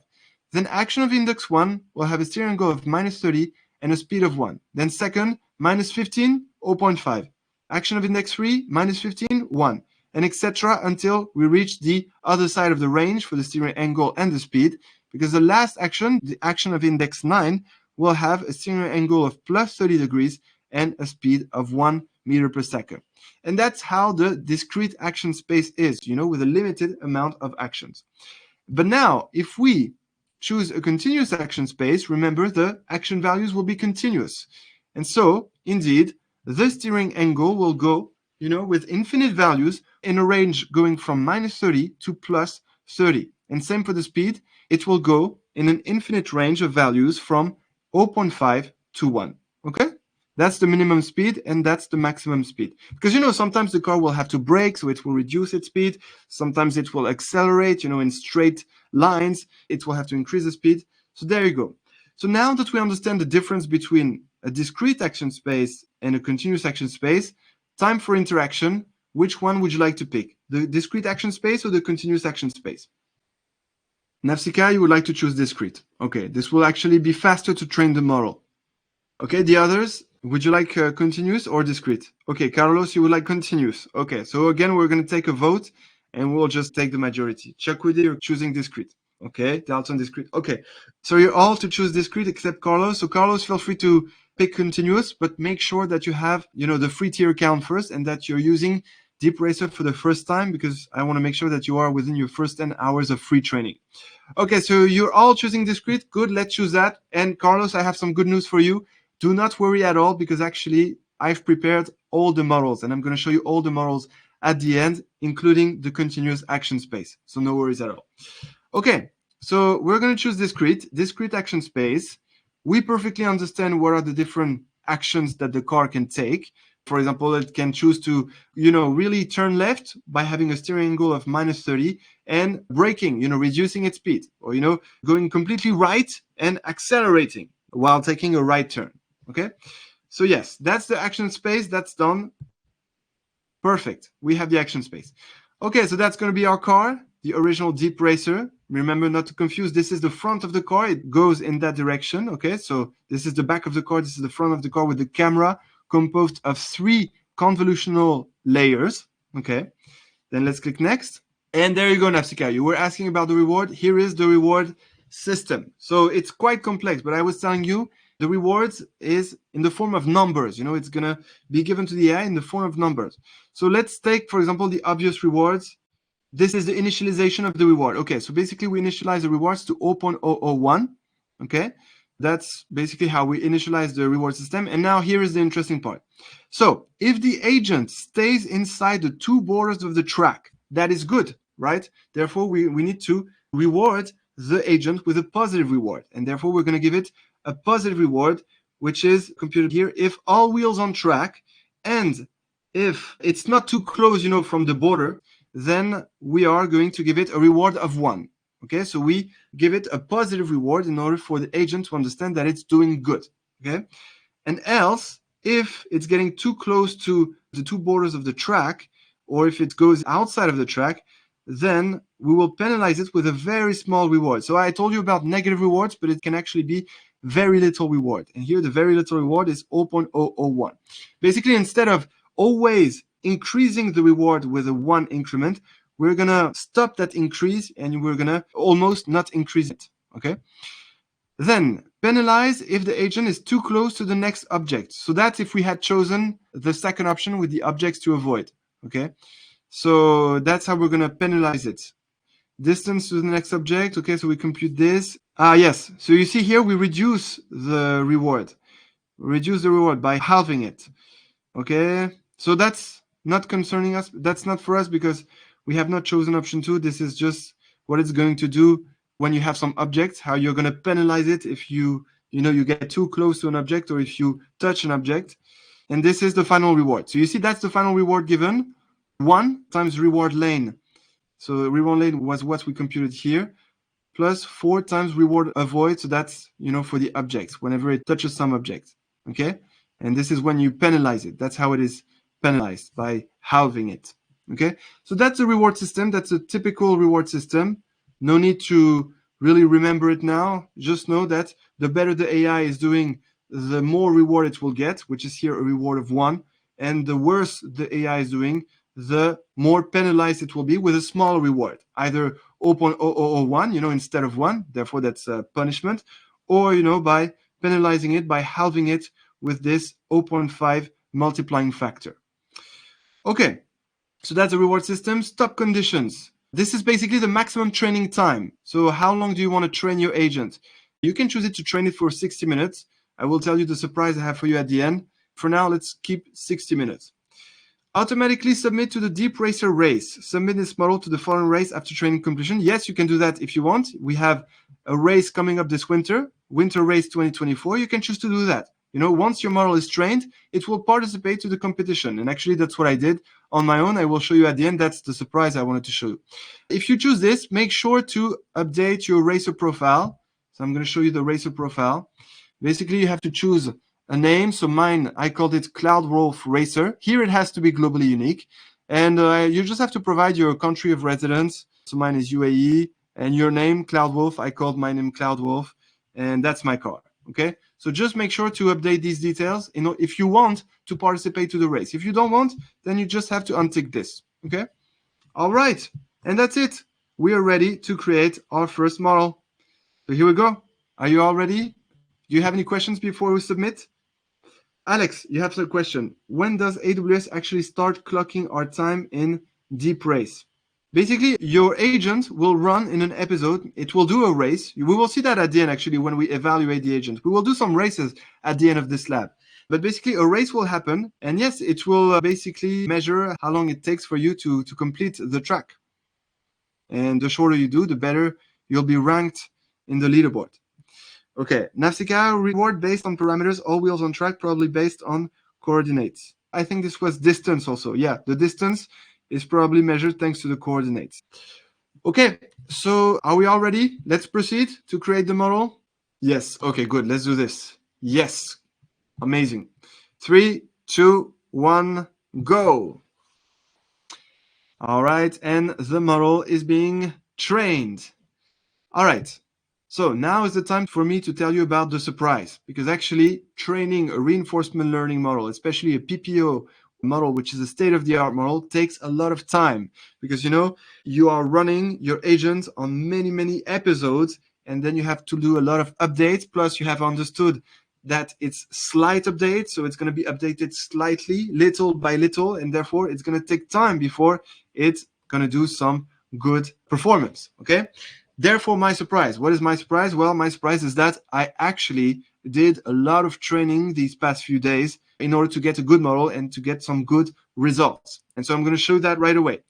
Then action of index 1 will have a steering angle of minus 30 and a speed of 1. Then second, minus 15, 0.5. Action of index 3, minus 15, 1. And etc. until we reach the other side of the range for the steering angle and the speed, because the last action, the action of index 9, will have a steering angle of plus 30 degrees and a speed of 1 meter per second. And that's how the discrete action space is, you know, with a limited amount of actions. But now, if we choose a continuous action space, remember the action values will be continuous. And so, indeed, the steering angle will go, with infinite values in a range going from -30 to +30. And same for the speed, it will go in an infinite range of values from 0.5 to 1. Okay? That's the minimum speed and that's the maximum speed. Because, sometimes the car will have to brake, so it will reduce its speed. Sometimes it will accelerate, in straight lines. It will have to increase the speed. So there you go. So now that we understand the difference between a discrete action space and a continuous action space, time for interaction. Which one would you like to pick? The discrete action space or the continuous action space? Nafsika, you would like to choose discrete. Okay, this will actually be faster to train the model. Okay, the others, would you like continuous or discrete? Okay, Carlos, you would like continuous. Okay, so again, we're going to take a vote and we'll just take the majority. Chakwudi, you're choosing discrete. Okay, Dalton, discrete. Okay, so you're all to choose discrete except Carlos. So Carlos, feel free to pick continuous, but make sure that you have, the free tier account first and that you're using DeepRacer for the first time, because I want to make sure that you are within your first 10 hours of free training. Okay, so you're all choosing discrete. Good, let's choose that. And Carlos, I have some good news for you. Do not worry at all, because actually I've prepared all the models and I'm going to show you all the models at the end, including the continuous action space. So no worries at all. Okay, so we're going to choose discrete action space. We perfectly understand what are the different actions that the car can take. For example, it can choose to, really turn left by having a steering angle of -30 and braking, reducing its speed, or, going completely right and accelerating while taking a right turn. Okay, so yes, that's the action space. That's done. Perfect. We have the action space. Okay, so that's going to be our car, the original DeepRacer. Remember not to confuse. This is the front of the car. It goes in that direction. Okay, so this is the back of the car. This is the front of the car with the camera composed of 3 convolutional layers. Okay, then let's click next. And there you go, Nafsika. You were asking about the reward. Here is the reward system. So it's quite complex, but I was telling you the rewards is in the form of numbers. It's going to be given to the AI in the form of numbers. So let's take, for example, the obvious rewards. This is the initialization of the reward. Okay, so basically we initialize the rewards to 0.001. Okay, that's basically how we initialize the reward system. And now here is the interesting part. So if the agent stays inside the 2 borders of the track, that is good, right? Therefore, we need to reward the agent with a positive reward. And therefore, we're going to give it a positive reward, which is computed here if all wheels on track and if it's not too close, from the border, then we are going to give it a reward of 1. Okay, so we give it a positive reward in order for the agent to understand that it's doing good. Okay, and else, if it's getting too close to the 2 borders of the track, or if it goes outside of the track, then we will penalize it with a very small reward. So I told you about negative rewards, but it can actually be very little reward. And here the very little reward is 0.001. Basically, instead of always increasing the reward with a 1 increment, we're going to stop that increase and we're going to almost not increase it. Okay? Then penalize if the agent is too close to the next object. So that's if we had chosen the second option with the objects to avoid. Okay? So that's how we're going to penalize it. Distance to the next object. Okay, so we compute this. Yes. So you see here we reduce the reward. Reduce the reward by halving it. Okay, so that's not concerning us. That's not for us because we have not chosen option 2. This is just what it's going to do when you have some objects, how you're going to penalize it if you get too close to an object or if you touch an object. And this is the final reward. So you see that's the final reward given. 1 times reward lane. So reward lane was what we computed here, plus 4 times reward avoid. So that's, for the objects, whenever it touches some object. Okay? And this is when you penalize it. That's how it is penalized, by halving it. Okay? So that's a reward system. That's a typical reward system. No need to really remember it now. Just know that the better the AI is doing, the more reward it will get, which is here a reward of 1. And the worse the AI is doing, the more penalized it will be with a small reward, either 0.0001, instead of 1, therefore that's a punishment, or, by penalizing it by halving it with this 0.5 multiplying factor. Okay, so that's the reward system. Stop conditions. This is basically the maximum training time. So how long do you want to train your agent? You can choose it to train it for 60 minutes. I will tell you the surprise I have for you at the end. For now, let's keep 60 minutes. Automatically submit to the DeepRacer race. Submit this model to the following race after training completion. Yes, you can do that if you want. We have a race coming up this winter, Winter Race 2024. You can choose to do that. Once your model is trained, it will participate to the competition. And actually, that's what I did on my own. I will show you at the end. That's the surprise I wanted to show you. If you choose this, make sure to update your racer profile. So I'm going to show you the racer profile. Basically, you have to choose a name. So mine, I called it CloudWolf Racer. Here it has to be globally unique. And you just have to provide your country of residence. So mine is UAE. And your name, CloudWolf. I called my name CloudWolf. And that's my car. Okay? So just make sure to update these details if you want to participate to the race. If you don't want, then you just have to untick this. Okay? All right. And that's it. We are ready to create our first model. So here we go. Are you all ready? Do you have any questions before we submit? Alex, you have a question. When does AWS actually start clocking our time in DeepRace? Basically, your agent will run in an episode. It will do a race. We will see that at the end, actually, when we evaluate the agent. We will do some races at the end of this lab. But basically, a race will happen. And yes, it will basically measure how long it takes for you to complete the track. And the shorter you do, the better you'll be ranked in the leaderboard. Okay, Navsika, reward based on parameters, all wheels on track, probably based on coordinates. I think this was distance also. Yeah, the distance is probably measured thanks to the coordinates. Okay, so are we all ready? Let's proceed to create the model. Yes, okay, good. Let's do this. Yes, amazing. 3, 2, 1, go. All right, and the model is being trained. All right. So now is the time for me to tell you about the surprise, because actually training a reinforcement learning model, especially a PPO model, which is a state-of-the-art model, takes a lot of time because, you are running your agent on many, many episodes, and then you have to do a lot of updates. Plus, you have understood that it's slight updates, so it's going to be updated slightly, little by little, and therefore it's going to take time before it's going to do some good performance, okay? Therefore, my surprise. What is my surprise? Well, my surprise is that I actually did a lot of training these past few days in order to get a good model and to get some good results. And so I'm going to show that right away.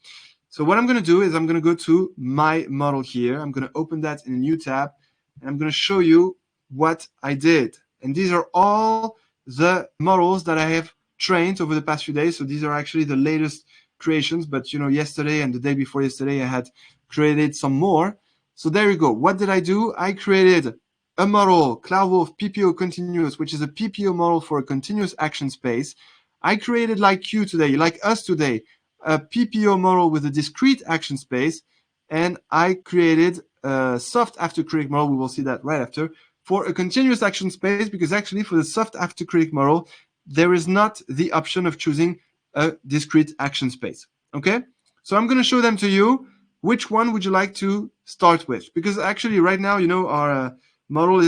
So what I'm going to do is I'm going to go to my model here. I'm going to open that in a new tab, and I'm going to show you what I did. And these are all the models that I have trained over the past few days. So these are actually the latest creations, but yesterday and the day before yesterday, I had created some more. So there you go. What did I do? I created a model, CloudWolf PPO Continuous, which is a PPO model for a continuous action space. I created, like you today, like us today, a PPO model with a discrete action space. And I created a soft Actor-Critic model, we will see that right after, for a continuous action space, because actually for the soft Actor-Critic model, there is not the option of choosing a discrete action space. Okay? So I'm going to show them to you. Which one would you like to start with? Because actually right now, our model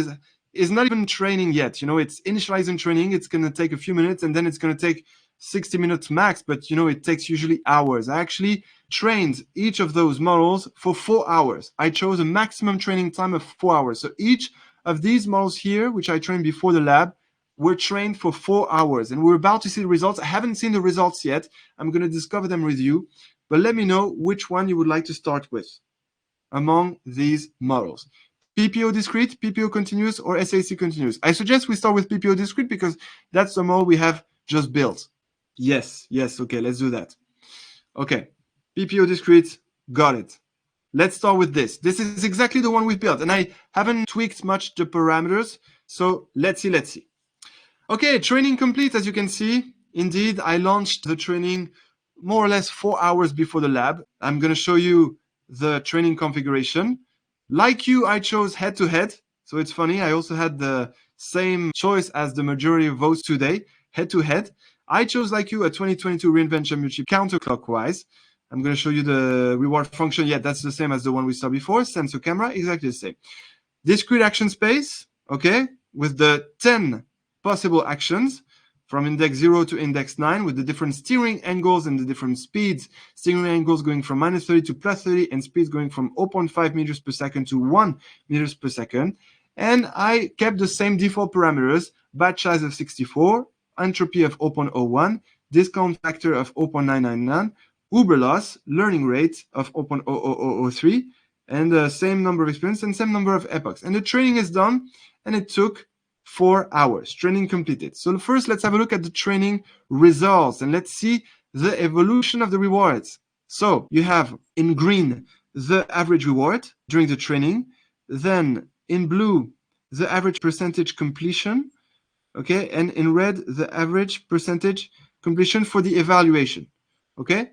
is not even training yet. It's initializing training. It's going to take a few minutes, and then it's going to take 60 minutes max, but it takes usually hours. I actually trained each of those models for 4 hours. I chose a maximum training time of 4 hours. So each of these models here, which I trained before the lab, were trained for 4 hours, and we're about to see the results. I haven't seen the results yet. I'm going to discover them with you. But let me know which one you would like to start with among these models. PPO discrete, PPO continuous, or SAC continuous? I suggest we start with PPO discrete because that's the model we have just built. Yes, okay, let's do that. Okay, PPO discrete, got it. Let's start with this. This is exactly the one we built, and I haven't tweaked much the parameters, so let's see. Okay, training complete, as you can see. Indeed, I launched the training more or less 4 hours before the lab. I'm going to show you the training configuration. Like you, I chose head-to-head. So it's funny, I also had the same choice as the majority of votes today, head-to-head. I chose, like you, a 2022 reInvent Championship counterclockwise. I'm going to show you the reward function. Yeah, that's the same as the one we saw before. Sensor camera, exactly the same. Discrete action space, okay, with the 10 possible actions from index 0 to index 9 with the different steering angles and the different speeds. Steering angles going from -30 to +30 and speeds going from 0.5 meters per second to 1 meters per second. And I kept the same default parameters, batch size of 64, entropy of 0.01, discount factor of 0.999, Uber loss, learning rate of 0.00003, and the same number of experience and same number of epochs. And the training is done, and it took 4 hours. Training completed. So first, let's have a look at the training results, and let's see the evolution of the rewards. So you have in green the average reward during the training, then in blue the average percentage completion, okay, and in red the average percentage completion for the evaluation, okay.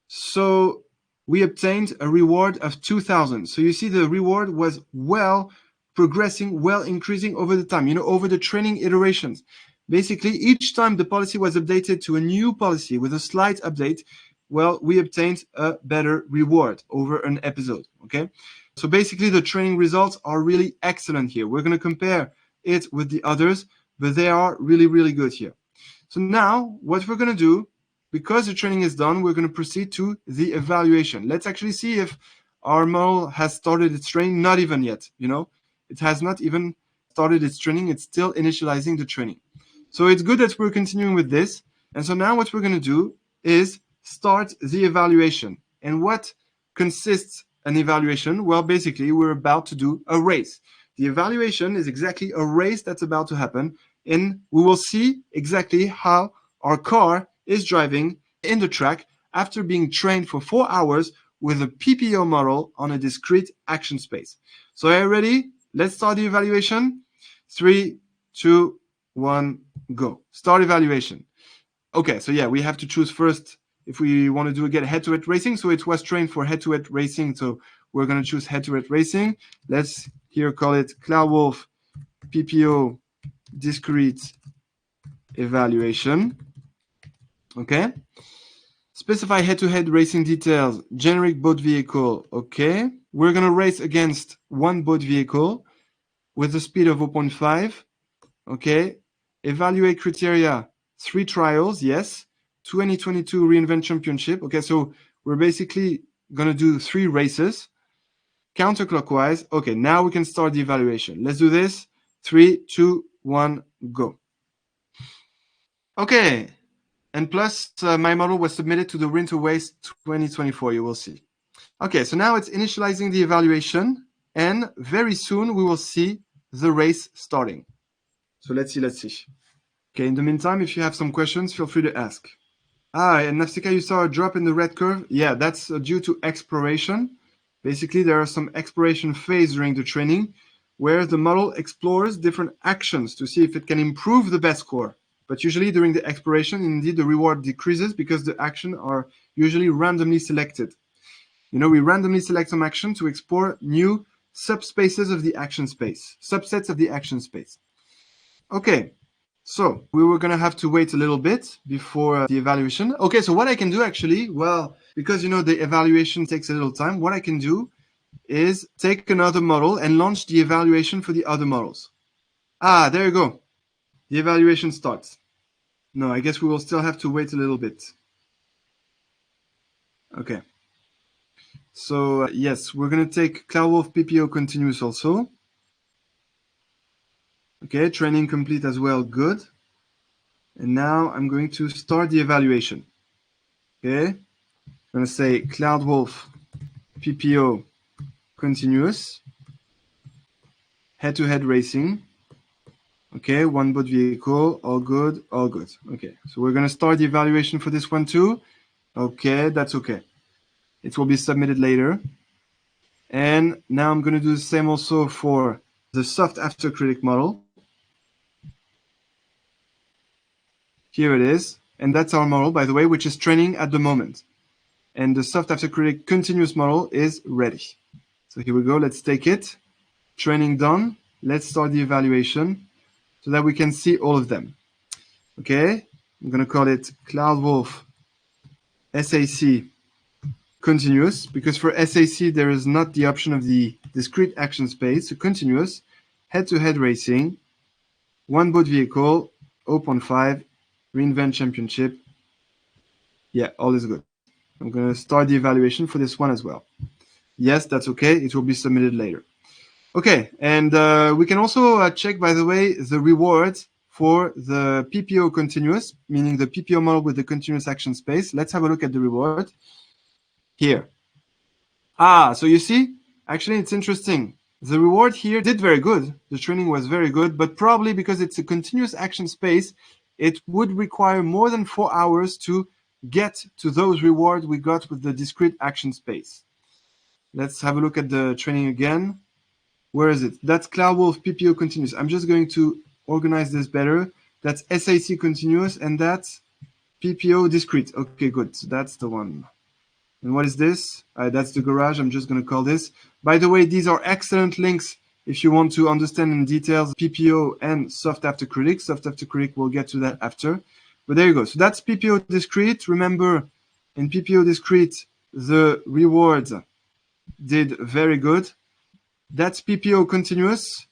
So we obtained a reward of 2,000. So you see the reward was well progressing, well increasing over the time, over the training iterations. Basically, each time the policy was updated to a new policy with a slight update, well, we obtained a better reward over an episode, okay? So basically, the training results are really excellent here. We're going to compare it with the others, but they are really, really good here. So now, what we're going to do, because the training is done, we're going to proceed to the evaluation. Let's actually see if our model has started its training. Not even yet, It has not even started its training. It's still initializing the training. So it's good that we're continuing with this. And so now what we're going to do is start the evaluation. And what consists an evaluation? Well, basically, we're about to do a race. The evaluation is exactly a race that's about to happen. And we will see exactly how our car is driving in the track after being trained for 4 hours with a PPO model on a discrete action space. So are you ready? Let's start the evaluation. 3, 2, 1, go. Start evaluation. Okay, so yeah, we have to choose first if we want to do again head-to-head racing. So it was trained for head-to-head racing. So we're going to choose head-to-head racing. Let's here call it CloudWolf PPO discrete evaluation. Okay. Specify head-to-head racing details, generic boat vehicle. Okay. We're going to race against one boat vehicle with a speed of 0.5. Okay. Evaluate criteria, 3 trials. Yes. 2022 reInvent championship. Okay. So we're basically going to do 3 races counterclockwise. Okay. Now we can start the evaluation. Let's do this. 3, 2, 1, go. Okay. And plus, my model was submitted to the Winter Waste 2024, you will see. Okay, so now it's initializing the evaluation, and very soon we will see the race starting. So let's see. Okay, in the meantime, if you have some questions, feel free to ask. And Nafsika, you saw a drop in the red curve? Yeah, that's due to exploration. Basically, there are some exploration phase during the training where the model explores different actions to see if it can improve the best score. But usually during the exploration, indeed, the reward decreases because the actions are usually randomly selected. We randomly select some action to explore new subspaces of the action space, subsets of the action space. Okay, so we were going to have to wait a little bit before the evaluation. Okay, so what I can do actually, well, because the evaluation takes a little time, what I can do is take another model and launch the evaluation for the other models. There you go. The evaluation starts. No, I guess we will still have to wait a little bit. Okay. So yes, we're going to take CloudWolf PPO continuous also. Okay, training complete as well, good. And now I'm going to start the evaluation. Okay, I'm going to say CloudWolf PPO continuous, head-to-head racing. Okay, one boat vehicle, all good, all good. Okay, so we're going to start the evaluation for this one too. Okay, that's okay. It will be submitted later. And now I'm going to do the same also for the soft Actor-Critic model. Here it is. And that's our model, by the way, which is training at the moment. And the soft Actor-Critic continuous model is ready. So here we go. Let's take it. Training done. Let's start the evaluation so that we can see all of them. Okay. I'm going to call it CloudWolf SAC continuous, because for SAC there is not the option of the discrete action space. So continuous, head-to-head racing, one boat vehicle, 0.5, reInvent championship. Yeah, all is good. I'm going to start the evaluation for this one as well. Yes, that's okay. It will be submitted later. Okay, and we can also check, by the way, the rewards for the PPO continuous, meaning the PPO model with the continuous action space. Let's have a look at the reward here. So you see, actually it's interesting. The reward here did very good. The training was very good, but probably because it's a continuous action space, it would require more than 4 hours to get to those rewards we got with the discrete action space. Let's have a look at the training again. Where is it? That's CloudWolf PPO continuous. I'm just going to organize this better. That's SAC continuous, and that's PPO discrete. Okay, good. So that's the one. And what is this? That's the garage. I'm just going to call this. By the way, these are excellent links if you want to understand in details PPO and soft Actor-Critic. Soft Actor-Critic, we'll get to that after. But there you go. So that's PPO discrete. Remember, in PPO discrete, the rewards did very good. That's PPO continuous,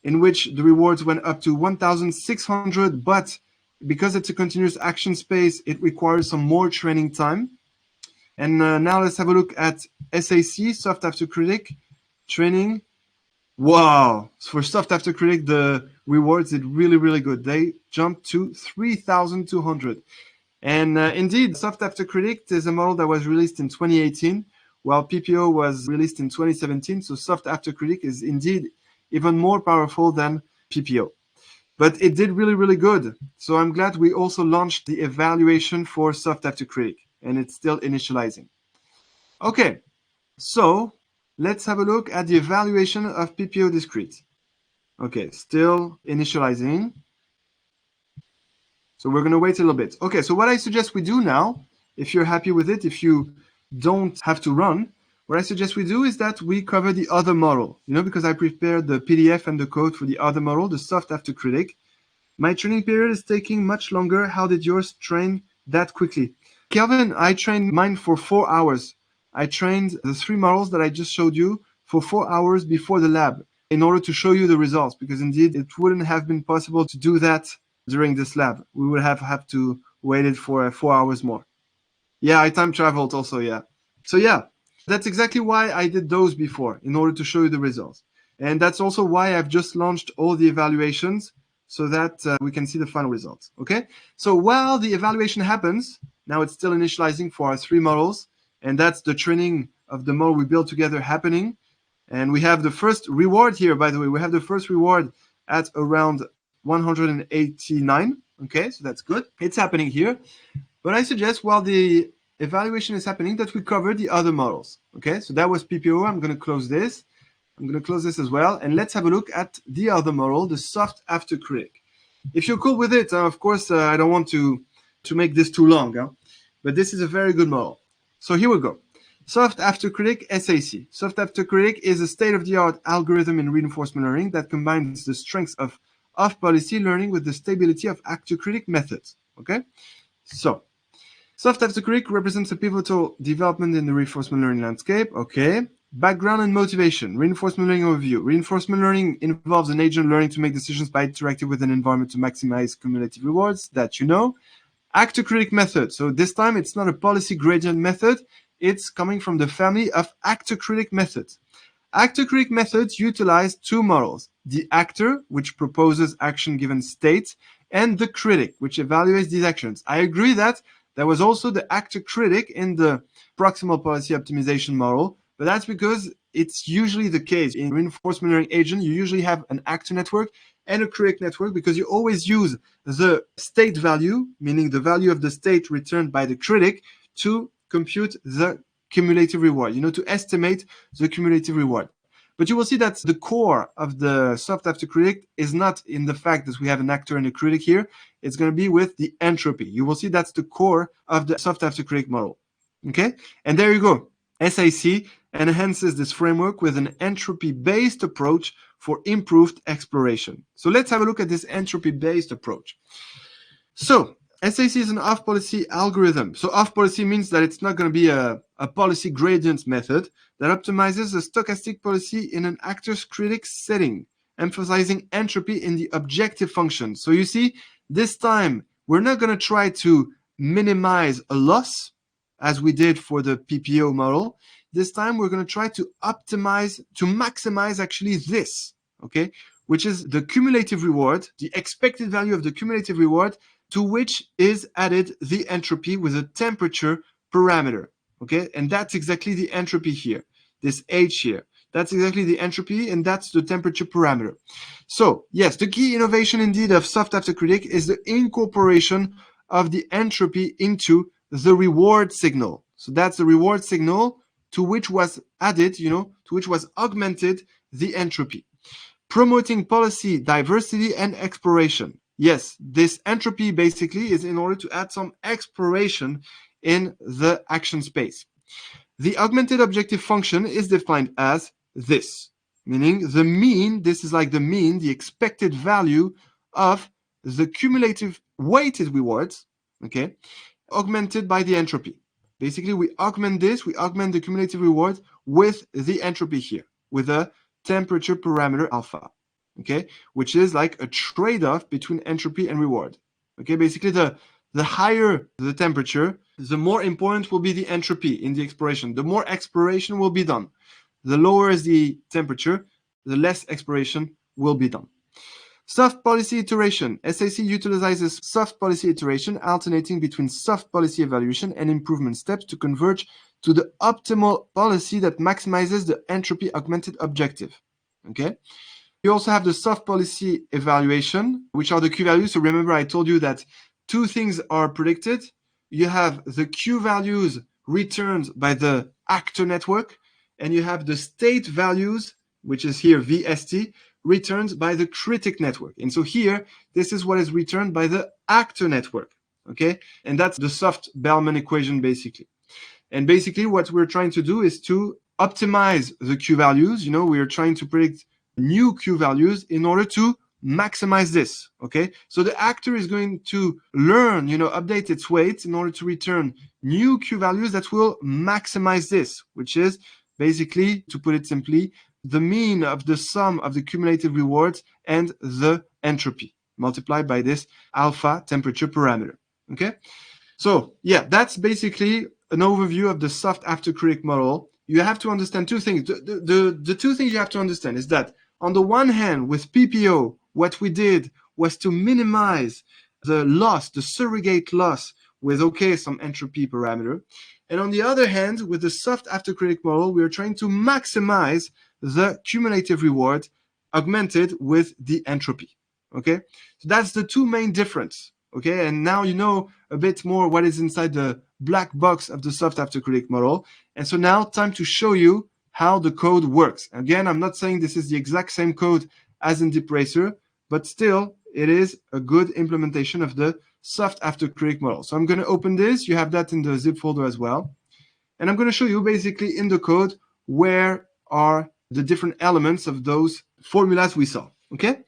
in which the rewards went up to 1,600, but because it's a continuous action space, it requires some more training time. And now let's have a look at SAC, Soft Actor-Critic, training. Wow! For Soft Actor-Critic, the rewards did really, really good. They jumped to 3,200. And indeed, Soft Actor-Critic is a model that was released in 2018, while PPO was released in 2017. So Soft Actor-Critic is indeed even more powerful than PPO. But it did really, really good. So I'm glad we also launched the evaluation for Soft Actor-Critic, and it's still initializing. Okay, so let's have a look at the evaluation of PPO discrete. Okay, still initializing. So we're going to wait a little bit. Okay, so what I suggest we do now, if you're happy with it, if you don't have to run, what I suggest we do is that we cover the other model, because I prepared the PDF and the code for the other model, the Soft Actor-Critic. My training period is taking much longer. How did yours train that quickly? Kelvin, I trained mine for 4 hours. I trained the 3 models that I just showed you for 4 hours before the lab in order to show you the results, because indeed it wouldn't have been possible to do that during this lab. We would have had to wait it for 4 hours more. Yeah, I time traveled also, yeah. So yeah, that's exactly why I did those before, in order to show you the results. And that's also why I've just launched all the evaluations so that we can see the final results, okay? So while the evaluation happens, now it's still initializing for our 3 models, and that's the training of the model we built together happening. And we have the first reward here, by the way. We have the first reward at around 189, okay? So that's good. It's happening here. But I suggest while the evaluation is happening that we cover the other models, okay? So that was PPO. I'm going to close this. I'm going to close this as well. And let's have a look at the other model, the Soft Actor-Critic. If you're cool with it, of course, I don't want to make this too long, but this is a very good model. So here we go. Soft Actor-Critic SAC. Soft Actor-Critic is a state-of-the-art algorithm in reinforcement learning that combines the strengths of off-policy learning with the stability of Actor-Critic methods, okay? So Soft Actor-Critic represents a pivotal development in the reinforcement learning landscape, okay? Background and motivation. Reinforcement learning overview. Reinforcement learning involves an agent learning to make decisions by interacting with an environment to maximize cumulative rewards, that you know. Actor-Critic method. So this time it's not a policy gradient method. It's coming from the family of Actor-Critic methods. Actor-Critic methods utilize 2 models. The actor, which proposes action given state, and the critic, which evaluates these actions. I agree that there was also the Actor-Critic in the Proximal Policy Optimization model, but that's because it's usually the case. In reinforcement learning agent, you usually have an actor network and a critic network because you always use the state value, meaning the value of the state returned by the critic, to compute the cumulative reward, to estimate the cumulative reward. But you will see that the core of the Soft Actor-Critic is not in the fact that we have an actor and a critic here. It's going to be with the entropy. You will see that's the core of the Soft Actor-Critic model. Okay? And there you go. SAC enhances this framework with an entropy-based approach for improved exploration. So let's have a look at this entropy-based approach. So SAC is an off-policy algorithm. So off-policy means that it's not going to be a policy gradient method that optimizes a stochastic policy in an Actor-Critic setting, emphasizing entropy in the objective function. So you see, this time, we're not going to try to minimize a loss, as we did for the PPO model. This time, we're going to try to optimize, to maximize actually this, okay? which is the cumulative reward, the expected value of the cumulative reward, to which is added the entropy with a temperature parameter. Okay, and that's exactly the entropy here, this H here. That's exactly the entropy, and that's the temperature parameter. So, yes, the key innovation indeed of soft Actor-Critic is the incorporation of the entropy into the reward signal. So that's the reward signal to which was added, to which was augmented the entropy. Promoting policy diversity and exploration. Yes, this entropy basically is in order to add some exploration in the action space. The augmented objective function is defined as this, meaning the mean, this is like the mean, the expected value of the cumulative weighted rewards, okay, augmented by the entropy. Basically, we augment the cumulative reward with the entropy here, with a temperature parameter alpha, okay, which is like a trade-off between entropy and reward. Okay, basically the higher the temperature, the more important will be the entropy in the exploration. The more exploration will be done. The lower is the temperature, the less exploration will be done. Soft policy iteration. SAC utilizes soft policy iteration, alternating between soft policy evaluation and improvement steps to converge to the optimal policy that maximizes the entropy augmented objective. Okay. You also have the soft policy evaluation, which are the Q values. So remember, I told you that two things are predicted. You have the Q values returned by the actor network, and you have the state values, which is here VST, returned by the critic network. And so here, this is what is returned by the actor network, okay? And that's the soft Bellman equation, basically. And basically, what we're trying to do is to optimize the Q values. We are trying to predict new Q values in order to maximize this, okay? So the actor is going to learn, update its weights in order to return new Q values that will maximize this, which is basically, to put it simply, the mean of the sum of the cumulative rewards and the entropy multiplied by this alpha temperature parameter, okay? So yeah, that's basically an overview of the soft Actor-Critic model. You have to understand two things. The two things you have to understand is that on the one hand, with PPO, what we did was to minimize the loss, the surrogate loss with, some entropy parameter. And on the other hand, with the soft Actor-Critic model, we are trying to maximize the cumulative reward augmented with the entropy, okay? So that's the two main difference, okay? And now you know a bit more what is inside the black box of the soft Actor-Critic model. And so now time to show you how the code works. Again, I'm not saying this is the exact same code as in DeepRacer, but still it is a good implementation of the soft Actor-Critic model. So I'm going to open this. You have that in the zip folder as well. And I'm going to show you basically in the code where are the different elements of those formulas we saw, okay?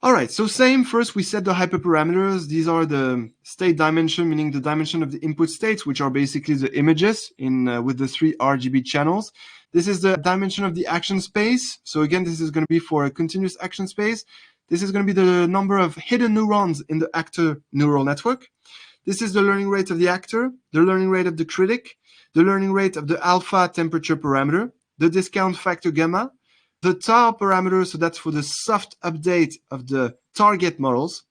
All right, so same, first we set the hyperparameters. These are the state dimension, meaning the dimension of the input states, which are basically the images with the 3 RGB channels. This is the dimension of the action space. So again, this is going to be for a continuous action space. This is going to be the number of hidden neurons in the actor neural network. This is the learning rate of the actor, the learning rate of the critic, the learning rate of the alpha temperature parameter, the discount factor gamma, the tau parameter, so that's for the soft update of the target models.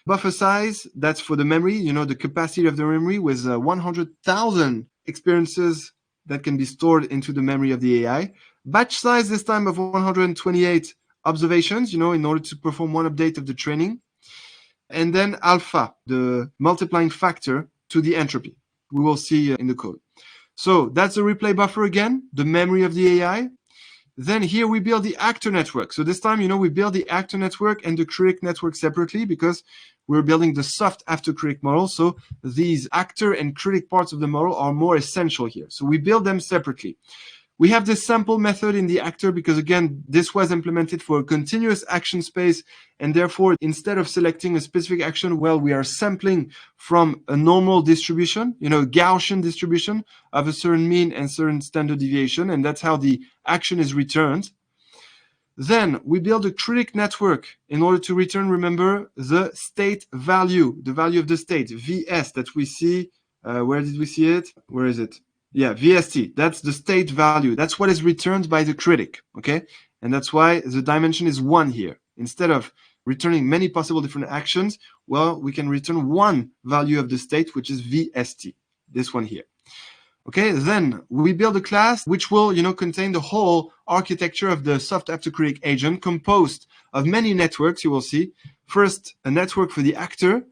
Buffer size, that's for the memory, the capacity of the memory with 100,000 experiences that can be stored into the memory of the AI. Batch size this time of 128 observations, in order to perform one update of the training. And then alpha, the multiplying factor to the entropy. We will see in the code. So that's the replay buffer again, the memory of the AI. Then here we build the actor network. So this time, we build the actor network and the critic network separately because we're building the soft Actor-Critic model. So these actor and critic parts of the model are more essential here. So we build them separately. We have this sample method in the actor because, again, this was implemented for a continuous action space. And therefore, instead of selecting a specific action, we are sampling from a normal distribution, Gaussian distribution of a certain mean and certain standard deviation. And that's how the action is returned. Then we build a critic network in order to return, remember, the state value, the value of the state, VS, that we see. Where did we see it? Where is it? Yeah, VST, that's the state value. That's what is returned by the critic, okay? And that's why the dimension is 1 here. Instead of returning many possible different actions, well, we can return one value of the state, which is VST, this one here. Okay, then we build a class which will, contain the whole architecture of the soft Actor-Critic agent, composed of many networks. You will see first a network for the actor,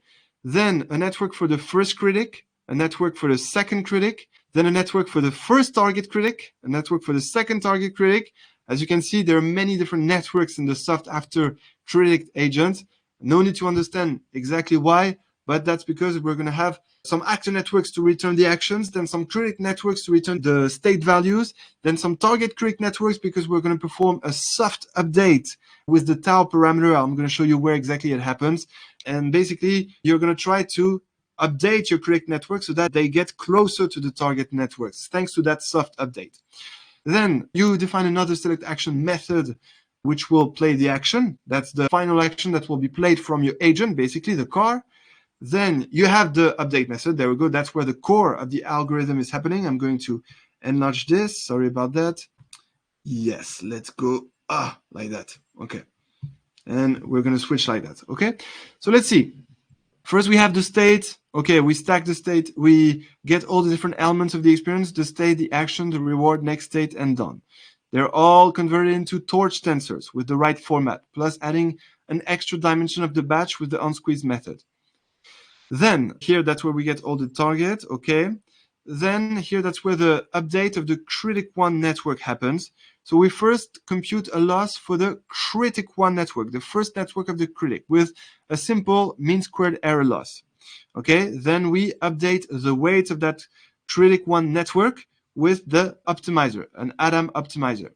then a network for the first critic, a network for the second critic, then a network for the first target critic, a network for the second target critic. As you can see, there are many different networks in the soft Actor-Critic agent. No need to understand exactly why, but that's because we're going to have some actor networks to return the actions, then some critic networks to return the state values, then some target critic networks because we're going to perform a soft update with the tau parameter. I'm going to show you where exactly it happens. And basically, you're going to try to update your critic network so that they get closer to the target networks, thanks to that soft update. Then you define another select action method which will play the action. That's the final action that will be played from your agent, basically the car. Then you have the update method. There we go. That's where the core of the algorithm is happening. I'm going to enlarge this. Sorry about that. Yes, let's go like that. Okay. And we're going to switch like that. Okay. So let's see. First, we have the state. Okay, we stack the state. We get all the different elements of the experience, the state, the action, the reward, next state, and done. They're all converted into torch tensors with the right format, plus adding an extra dimension of the batch with the unsqueezed method. Then here, that's where we get all the target, okay? Then here, that's where the update of the critic one network happens. So we first compute a loss for the critic one network, the first network of the critic, with a simple mean squared error loss. Okay, then we update the weight of that critic one network with the optimizer, an Adam optimizer.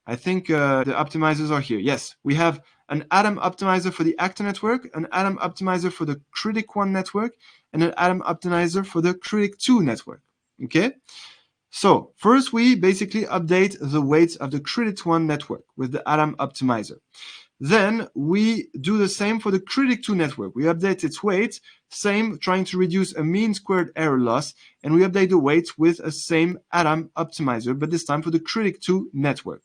I think the optimizers are here. Yes, we have an Adam optimizer for the actor network, an Adam optimizer for the critic one network, and an Adam optimizer for the critic two network. Okay, so first we basically update the weights of the critic one network with the Adam optimizer. Then we do the same for the critic 2 network. We update its weight, same, trying to reduce a mean squared error loss, and we update the weights with a same Adam optimizer, but this time for the critic 2 network.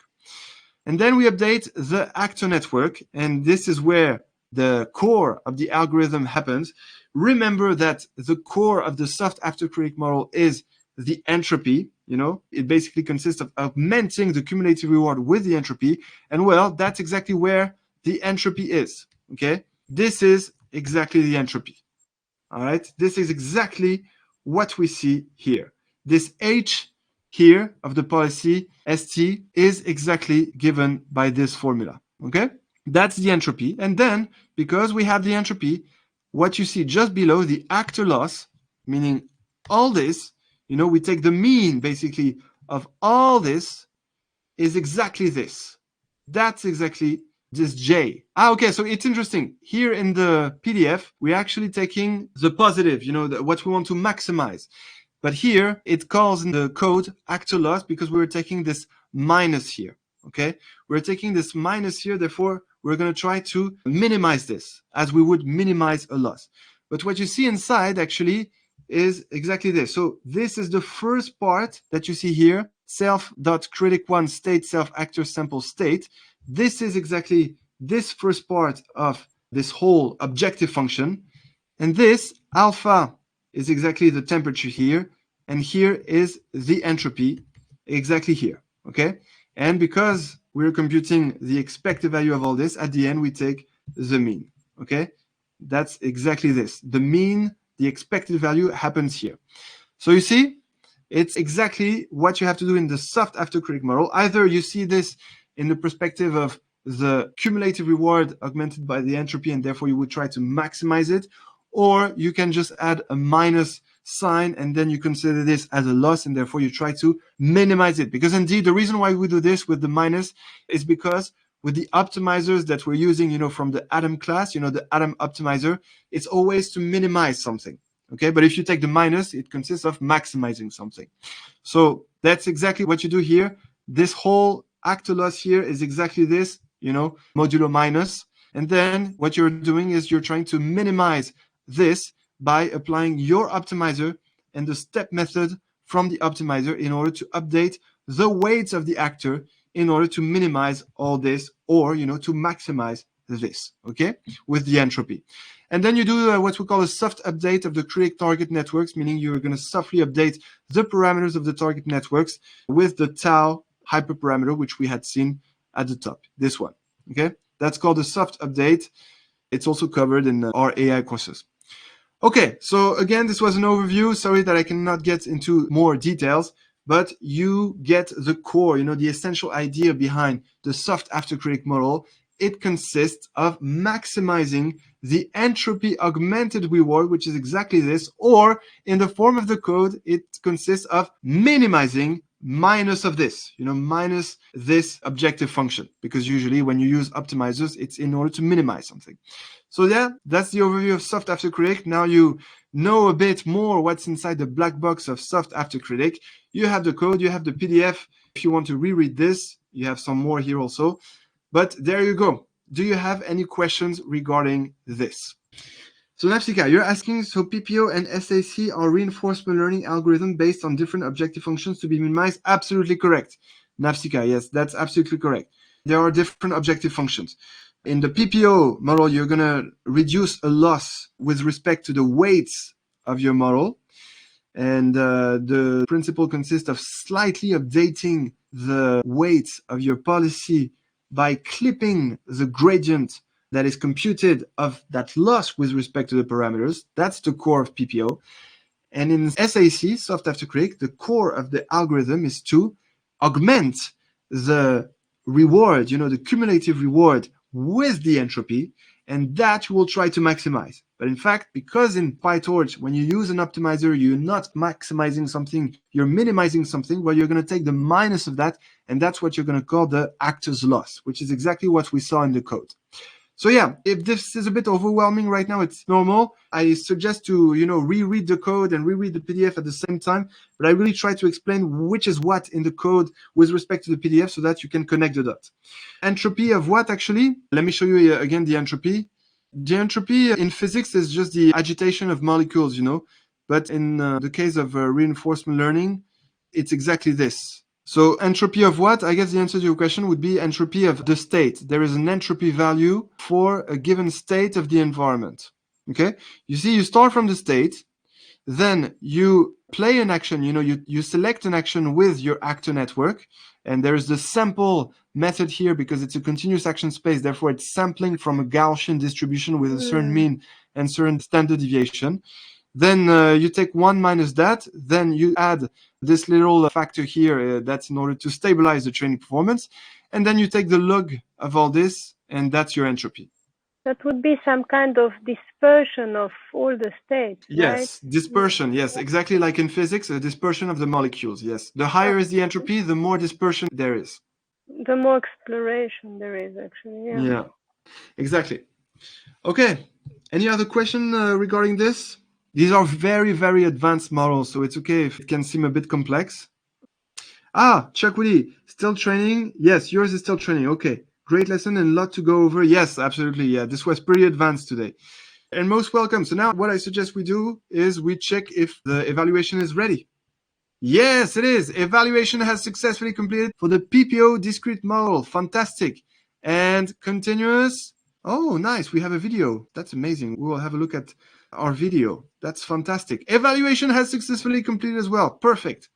And then we update the actor network, and this is where the core of the algorithm happens. Remember that the core of the soft Actor-Critic model is the entropy. It basically consists of augmenting the cumulative reward with the entropy. And well, that's exactly where the entropy is. Okay, this is exactly the entropy. All right, this is exactly what we see here. This H here of the policy ST is exactly given by this formula. Okay, that's the entropy. And then because we have the entropy, what you see just below the actor loss, meaning all this, we take the mean basically of all this is exactly this. That's exactly this J. Okay, so it's interesting. Here in the PDF, we're actually taking the positive, what we want to maximize. But here it calls in the code actor loss because we're taking this minus here. Okay, we're taking this minus here, therefore we're going to try to minimize this as we would minimize a loss. But what you see inside actually is exactly this. So this is the first part that you see here, self.critic1 state self-actor sample state. This is exactly this first part of this whole objective function. And this alpha is exactly the temperature here. And here is the entropy exactly here. Okay. And because we're computing the expected value of all this, at the end, we take the mean. Okay. That's exactly this. The mean, the expected value happens here. So you see, it's exactly what you have to do in the soft Actor-Critic model. Either you see this in the perspective of the cumulative reward augmented by the entropy, and therefore you would try to maximize it, or you can just add a minus sign and then you consider this as a loss and therefore you try to minimize it. Because indeed, the reason why we do this with the minus is because with the optimizers that we're using, from the Adam class, the Adam optimizer, it's always to minimize something. Okay, but if you take the minus, it consists of maximizing something. So that's exactly what you do here. This whole actor loss here is exactly this, modulo minus. And then what you're doing is you're trying to minimize this by applying your optimizer and the step method from the optimizer in order to update the weights of the actor in order to minimize all this, or, to maximize this, okay, with the entropy. And then you do what we call a soft update of the critic target networks, meaning you're going to softly update the parameters of the target networks with the tau hyperparameter, which we had seen at the top, this one, okay? That's called a soft update. It's also covered in our AI courses. Okay, so again, this was an overview. Sorry that I cannot get into more details, but you get the core, the essential idea behind the soft Actor-Critic model. It consists of maximizing the entropy augmented reward, which is exactly this, or in the form of the code, it consists of minimizing minus of this, minus this objective function, because usually when you use optimizers, it's in order to minimize something. So yeah, that's the overview of soft Actor-Critic. Now you know a bit more what's inside the black box of soft Actor-Critic. You have the code, you have the PDF. If you want to reread this, you have some more here also. But there you go. Do you have any questions regarding this? So Nafsika, you're asking, so PPO and SAC are reinforcement learning algorithm based on different objective functions to be minimized? Absolutely correct. Nafsika, yes, that's absolutely correct. There are different objective functions. In the PPO model, you're going to reduce a loss with respect to the weights of your model. And the principle consists of slightly updating the weights of your policy by clipping the gradient that is computed of that loss with respect to the parameters. That's the core of PPO. And in SAC, soft Actor-Critic, the core of the algorithm is to augment the reward, the cumulative reward with the entropy, and that you will try to maximize. But in fact, because in PyTorch, when you use an optimizer, you're not maximizing something, you're minimizing something, well, you're going to take the minus of that, and that's what you're going to call the actor's loss, which is exactly what we saw in the code. So yeah, if this is a bit overwhelming right now, it's normal. I suggest to, reread the code and reread the PDF at the same time, but I really try to explain which is what in the code with respect to the PDF so that you can connect the dots. Entropy of what, actually? Let me show you again the entropy. The entropy in physics is just the agitation of molecules, but in the case of reinforcement learning, it's exactly this. So entropy of what? I guess the answer to your question would be entropy of the state. There is an entropy value for a given state of the environment. Okay? You see, you start from the state, then you play an action, you select an action with your actor network, and there's the sample method here because it's a continuous action space, therefore it's sampling from a Gaussian distribution with a certain mean and certain standard deviation. Then you take 1 minus that, then you add this little factor here that's in order to stabilize the training performance, and then you take the log of all this, and that's your entropy. That would be some kind of dispersion of all the states, yes, right? Dispersion, yes, exactly like in physics, a dispersion of the molecules, yes. The higher is the entropy, the more dispersion there is. The more exploration there is, actually, Yeah, exactly. Okay, any other question regarding this? These are very, very advanced models, so it's okay if it can seem a bit complex. Chuck Woody, still training? Yes, yours is still training. Okay, great lesson and a lot to go over. Yes, absolutely. Yeah, this was pretty advanced today. And most welcome. So now what I suggest we do is we check if the evaluation is ready. Yes, it is. Evaluation has successfully completed for the PPO discrete model. Fantastic. And continuous. Oh, nice. We have a video. That's amazing. We will have a look at our video. That's fantastic. Evaluation has successfully completed as well. Perfect.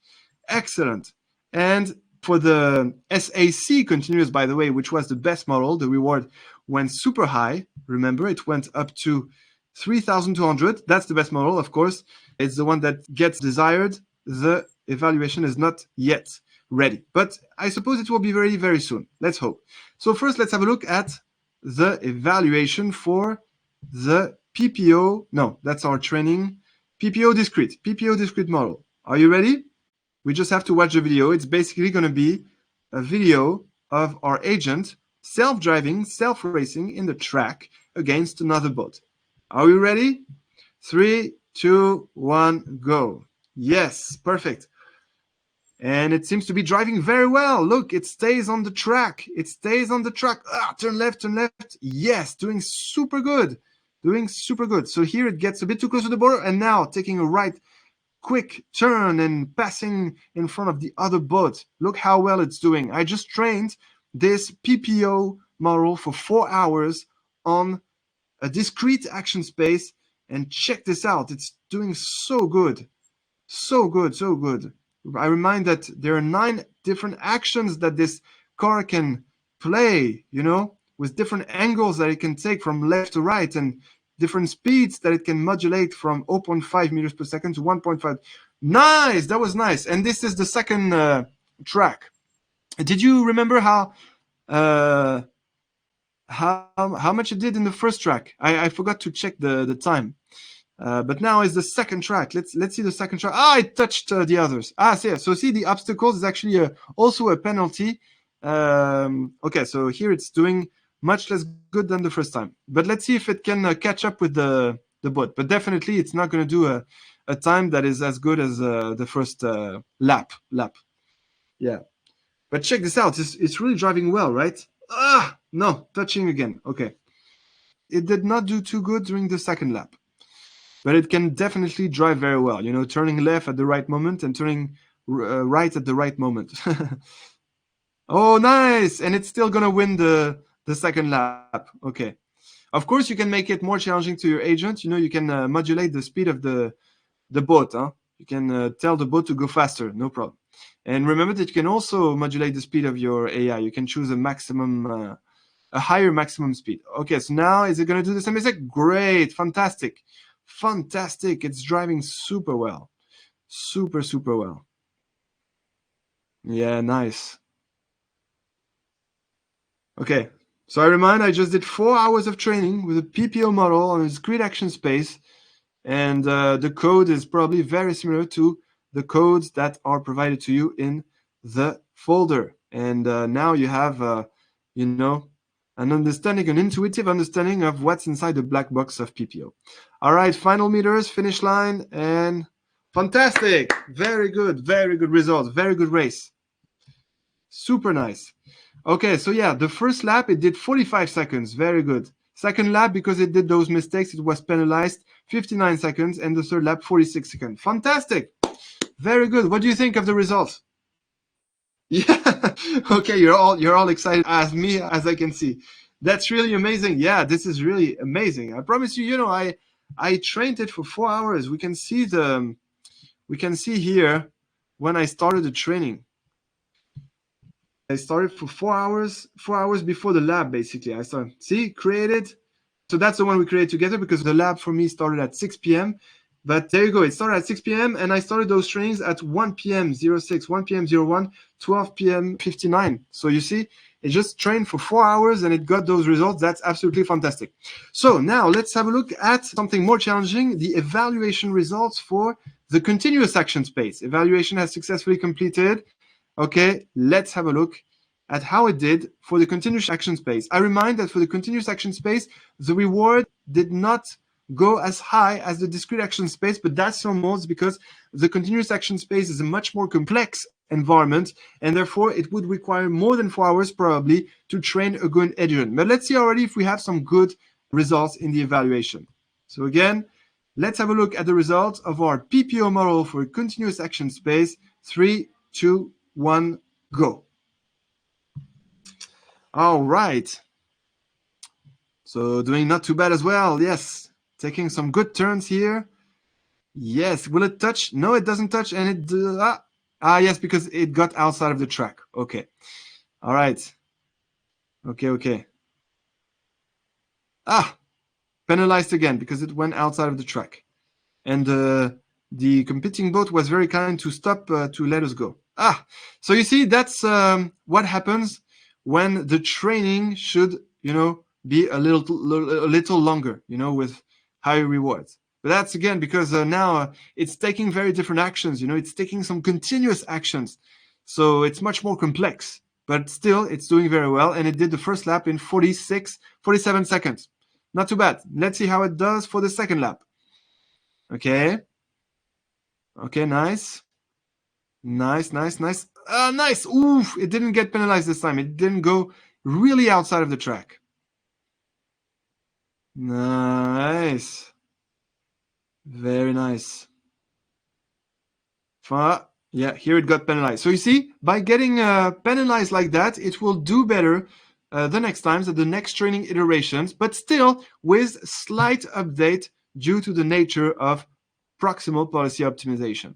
Excellent. And for the SAC continuous, by the way, which was the best model, the reward went super high. Remember, it went up to 3,200. That's the best model, of course. It's the one that gets desired. The evaluation is not yet ready, but I suppose it will be very, very soon. Let's hope. So first, let's have a look at the evaluation for the PPO. No, that's our training. PPO discrete model. Are you ready? We just have to watch the video. It's basically going to be a video of our agent self-driving, self-racing in the track against another bot. Are we ready? 3, 2, 1, go. Yes, perfect. And it seems to be driving very well. Look, it stays on the track. It stays on the track. Turn left, turn left. Yes, doing super good. Doing super good. So here it gets a bit too close to the border, and now taking a right quick turn and passing in front of the other boat. Look how well it's doing. I just trained this PPO model for 4 hours on a discrete action space, and check this out. It's doing so good. So good, so good. I remind that there are 9 different actions that this car can play, with different angles that it can take from left to right and different speeds that it can modulate from 0.5 meters per second to 1.5. Nice! That was nice. And this is the second track. Did you remember uh, how much it did in the first track? I forgot to check the time. But now is the second track. Let's see the second track. It touched the others. So see, the obstacles is actually also a penalty. Okay, so here it's doing much less good than the first time. But let's see if it can catch up with the bot. But definitely, it's not going to do a time that is as good as the first lap. Yeah. But check this out. It's really driving well, right? No, touching again. Okay. It did not do too good during the second lap. But it can definitely drive very well, turning left at the right moment and turning right at the right moment. Oh, nice! And it's still gonna win the second lap. Okay. Of course, you can make it more challenging to your agent. You can modulate the speed of the boat. You can tell the boat to go faster, no problem. And remember that you can also modulate the speed of your AI. You can choose a higher maximum speed. Okay, so now is it going to do the same mistake? Great, fantastic. It's driving super well. Super well. Yeah, nice. Okay, so I just did 4 hours of training with a PPO model on a discrete action space, and the code is probably very similar to the codes that are provided to you in the folder. And now you have, an intuitive understanding of what's inside the black box of PPO. All right, final meters, finish line, and fantastic. Very good results. Very good race. Super nice. Okay, so yeah, the first lap, it did 45 seconds. Very good. Second lap, because it did those mistakes, it was penalized 59 seconds. And the third lap, 46 seconds. Fantastic. Very good. What do you think of the results? Yeah. Okay, you're all excited as me, as I can see. That's really amazing. Yeah, this is really amazing. I promise you, I trained it for 4 hours. We can see here when I started the training. I started for 4 hours before the lab, basically. I started, created. So that's the one we created together, because the lab for me started at 6 p.m. But there you go. It started at 6 p.m. and I started those trainings at 1 p.m. 06, 1 p.m. 01, 12 p.m. 59. So you see, it just trained for 4 hours and it got those results. That's absolutely fantastic. So now let's have a look at something more challenging, the evaluation results for the continuous action space. Evaluation has successfully completed. Okay, let's have a look at how it did for the continuous action space. I remind that for the continuous action space, the reward did not go as high as the discrete action space, but that's normal because the continuous action space is a much more complex environment, and therefore it would require more than 4 hours probably to train a good agent. But let's see already if we have some good results in the evaluation. So again, let's have a look at the results of our PPO model for a continuous action space. 3, 2, 1, go. All right. So doing not too bad as well. Yes. Taking some good turns here. Yes. Will it touch? No, it doesn't touch. And it... yes, because it got outside of the track. Okay. All right. Okay. Penalized again because it went outside of the track. And the competing boat was very kind to stop to let us go. So you see, that's what happens when the training should, be a little longer, with higher rewards. But that's again because now it's taking very different actions. It's taking some continuous actions, so it's much more complex. But still, it's doing very well, and it did the first lap in 47 seconds. Not too bad. Let's see how it does for the second lap. Okay, nice. Nice. Nice. Oof, it didn't get penalized this time. It didn't go really outside of the track. Nice. Very nice. Yeah, here it got penalized. So you see, by getting penalized like that, it will do better the next times at the next training iterations, but still with slight update due to the nature of proximal policy optimization.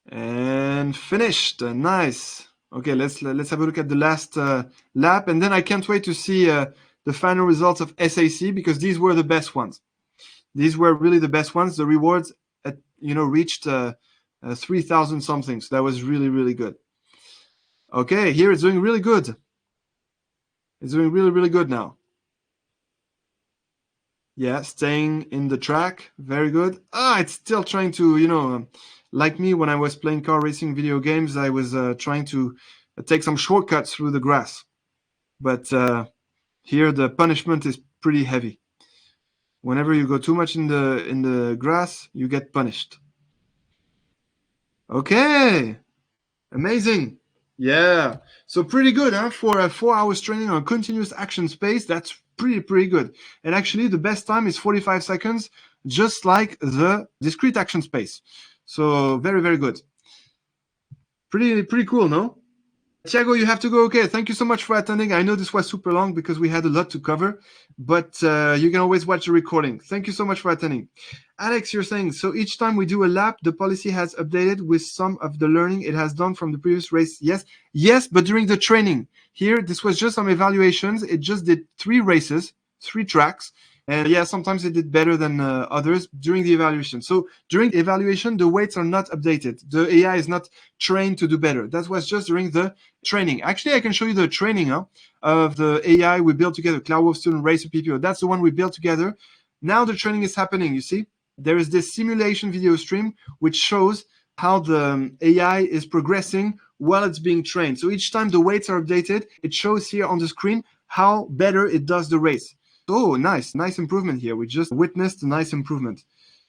And finished. Nice. Okay, let's have a look at the last lap, and then I can't wait to see the final results of SAC, because these were the best ones. These were really the best ones. The rewards, reached 3,000 something. So that was really, really good. Okay, here it's doing really good. It's doing really, really good now. Yeah, staying in the track. Very good. It's still trying to, like me when I was playing car racing video games, I was trying to take some shortcuts through the grass. But here the punishment is pretty heavy. Whenever you go too much in the grass, you get punished. Okay, amazing. Yeah, so pretty good, huh? For a 4 hours training on continuous action space, that's pretty good. And actually, the best time is 45 seconds, just like the discrete action space. So very, very good. Pretty cool, no? Thiago, you have to go. Okay, thank you so much for attending. I know this was super long because we had a lot to cover, but you can always watch the recording. Thank you so much for attending. Alex, you're saying, so each time we do a lap, the policy has updated with some of the learning it has done from the previous race. Yes, but during the training. Here, this was just some evaluations. It just did 3 races, 3 tracks. And yeah, sometimes it did better than others during the evaluation. So during the evaluation, the weights are not updated. The AI is not trained to do better. That was just during the training. Actually, I can show you the training of the AI we built together, CloudWolf Student Racer PPO. That's the one we built together. Now the training is happening, you see? There is this simulation video stream which shows how the AI is progressing while it's being trained. So each time the weights are updated, it shows here on the screen how better it does the race. Oh, nice improvement here. We just witnessed a nice improvement.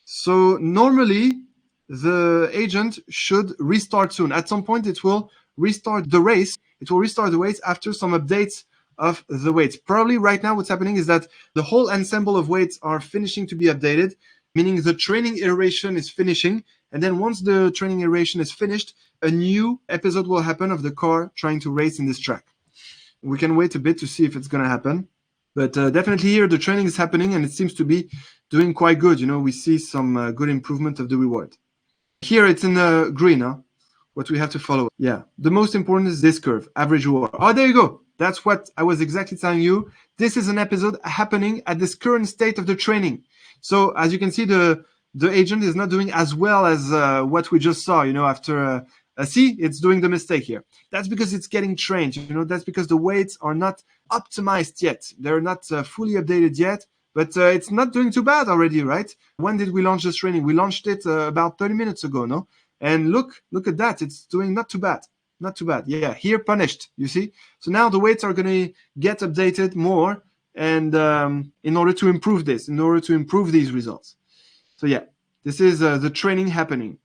So normally the agent should restart soon. At some point it will restart the race. It will restart the race after some updates of the weights. Probably right now what's happening is that the whole ensemble of weights are finishing to be updated, meaning the training iteration is finishing. And then once the training iteration is finished, a new episode will happen of the car trying to race in this track. We can wait a bit to see if it's going to happen. But definitely here the training is happening and it seems to be doing quite good. We see some good improvement of the reward. Here it's in green, what we have to follow. Yeah, the most important is this curve, average reward. Oh, there you go. That's what I was exactly telling you. This is an episode happening at this current state of the training. So as you can see, the agent is not doing as well as what we just saw, after see, it's doing the mistake here. That's because it's getting trained. That's because the weights are not optimized yet. They're not fully updated yet, but it's not doing too bad already, right? When did we launch this training? We launched it about 30 minutes ago, no? And look at that. It's doing not too bad. Not too bad. Yeah, here punished, you see? So now the weights are going to get updated more, and in order to improve this, in order to improve these results. So yeah, this is the training happening.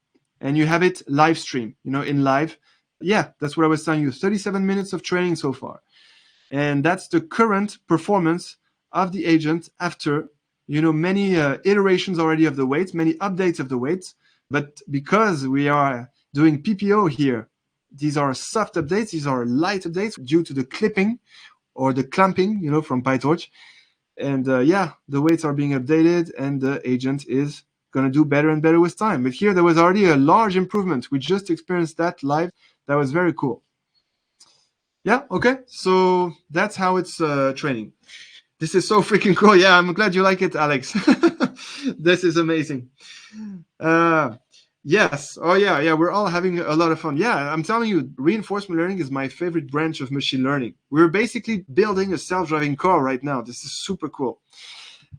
And you have it live stream, in live. Yeah, that's what I was telling you. 37 minutes of training so far. And that's the current performance of the agent after, many iterations already of the weights, many updates of the weights. But because we are doing PPO here, these are soft updates, these are light updates due to the clipping or the clamping, from PyTorch. And yeah, the weights are being updated and the agent is going to do better and better with time. But here there was already a large improvement. We just experienced that live. That was very cool. Yeah, okay. So that's how it's training. This is so freaking cool. Yeah, I'm glad you like it, Alex. This is amazing. Yes. Oh, yeah. We're all having a lot of fun. Yeah, I'm telling you, reinforcement learning is my favorite branch of machine learning. We're basically building a self-driving car right now. This is super cool.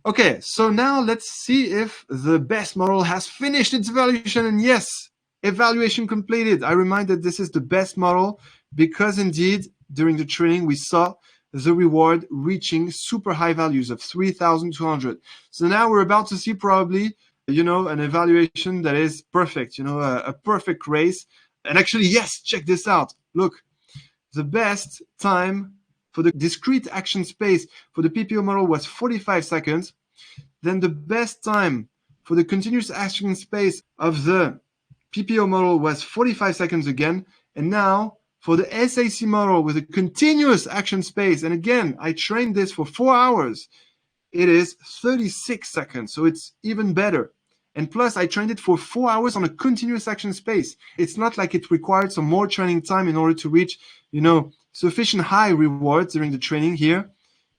Okay, so now let's see if the best model has finished its evaluation. And yes, evaluation completed. I remind that this is the best model because indeed, during the training, we saw the reward reaching super high values of 3,200. So now we're about to see probably, an evaluation that is perfect, a perfect race. And actually, yes, check this out. Look, the best time for the discrete action space for the PPO model was 45 seconds. Then the best time for the continuous action space of the PPO model was 45 seconds again. And now for the SAC model with a continuous action space, and again, I trained this for 4 hours, it is 36 seconds. So it's even better. And plus, I trained it for 4 hours on a continuous action space. It's not like it required some more training time in order to reach, sufficient high rewards during the training here.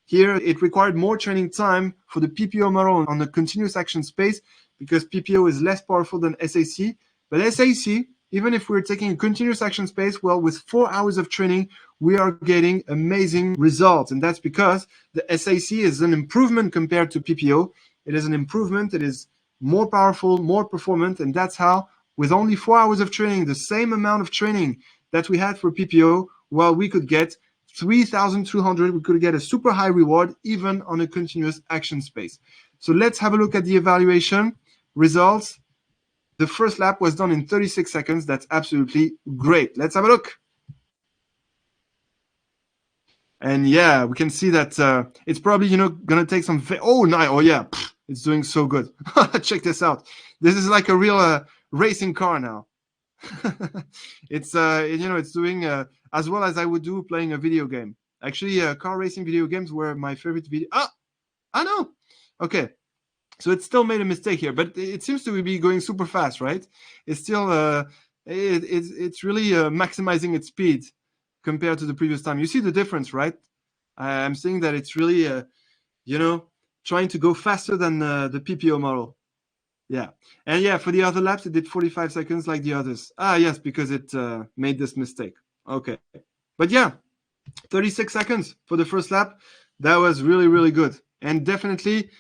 Here, it required more training time for the PPO model on the continuous action space because PPO is less powerful than SAC. But SAC, even if we're taking a continuous action space, well, with 4 hours of training, we are getting amazing results. And that's because the SAC is an improvement compared to PPO. It is an improvement. It is more powerful, more performant. And that's how, with only 4 hours of training, the same amount of training that we had for PPO, well, we could get 3,200. We could get a super high reward, even on a continuous action space. So let's have a look at the evaluation results. The first lap was done in 36 seconds. That's absolutely great. Let's have a look. And yeah, we can see that it's probably, going to take some... Oh, nice. Oh, yeah. It's doing so good. Check this out. This is like a real racing car now. It's, it's doing as well as I would do playing a video game. Actually, car racing video games were my favorite video. I know. Okay. So it still made a mistake here, but it seems to be going super fast, right? It's still, it's really maximizing its speed compared to the previous time. You see the difference, right? I'm saying that it's really, trying to go faster than the PPO model. Yeah. And yeah, for the other laps, it did 45 seconds like the others. Yes, because it made this mistake. Okay. But yeah, 36 seconds for the first lap. That was really, really good. And definitely,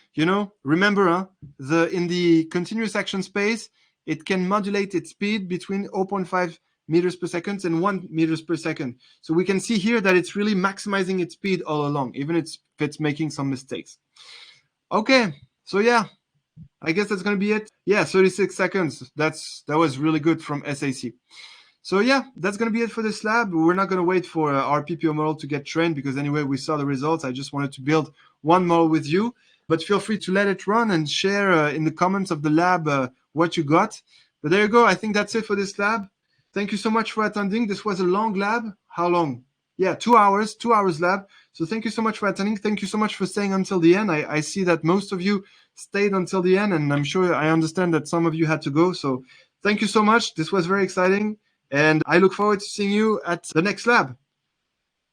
remember, in the continuous action space, it can modulate its speed between 0.5 meters per second and 1 meters per second. So we can see here that it's really maximizing its speed all along, even if it's making some mistakes. Okay, so yeah, I guess that's going to be it. Yeah, 36 seconds. That was really good from SAC. So yeah, that's going to be it for this lab. We're not going to wait for our PPO model to get trained because anyway, we saw the results. I just wanted to build one model with you, but feel free to let it run and share in the comments of the lab what you got. But there you go. I think that's it for this lab. Thank you so much for attending. This was a long lab. How long? Yeah, 2 hours, 2 hours lab. So thank you so much for attending. Thank you so much for staying until the end. I see that most of you stayed until the end, and I'm sure I understand that some of you had to go. So thank you so much. This was very exciting. And I look forward to seeing you at the next lab.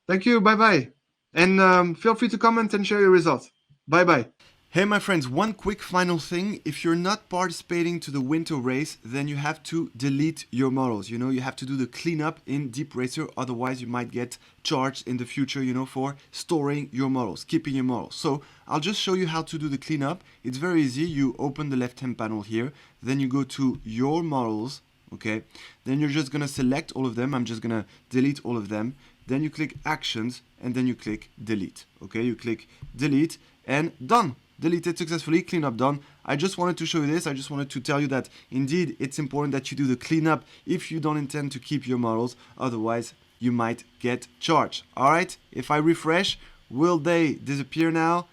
Thank you. Bye-bye. And feel free to comment and share your results. Bye-bye. Hey, my friends, one quick final thing. If you're not participating to the winter race, then you have to delete your models. You have to do the cleanup in DeepRacer. Otherwise, you might get charged in the future, for storing your models, keeping your models. So I'll just show you how to do the cleanup. It's very easy. You open the left-hand panel here. Then you go to your models. Okay, then you're just gonna select all of them. I'm just gonna delete all of them. Then you click actions and then you click delete. Okay, you click delete and done. Deleted successfully, cleanup done. I just wanted to show you this. I just wanted to tell you that indeed it's important that you do the cleanup if you don't intend to keep your models. Otherwise, you might get charged. All right, if I refresh, will they disappear now?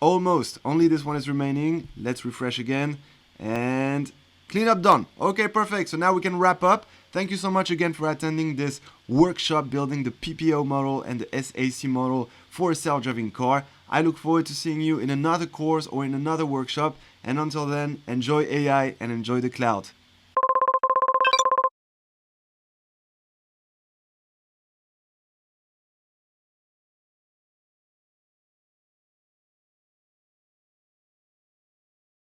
Almost. Only this one is remaining. Let's refresh again and cleanup done. Okay, perfect. So now we can wrap up. Thank you so much again for attending this workshop building the PPO model and the SAC model for a self-driving car. I look forward to seeing you in another course or in another workshop. And until then, enjoy AI and enjoy the cloud.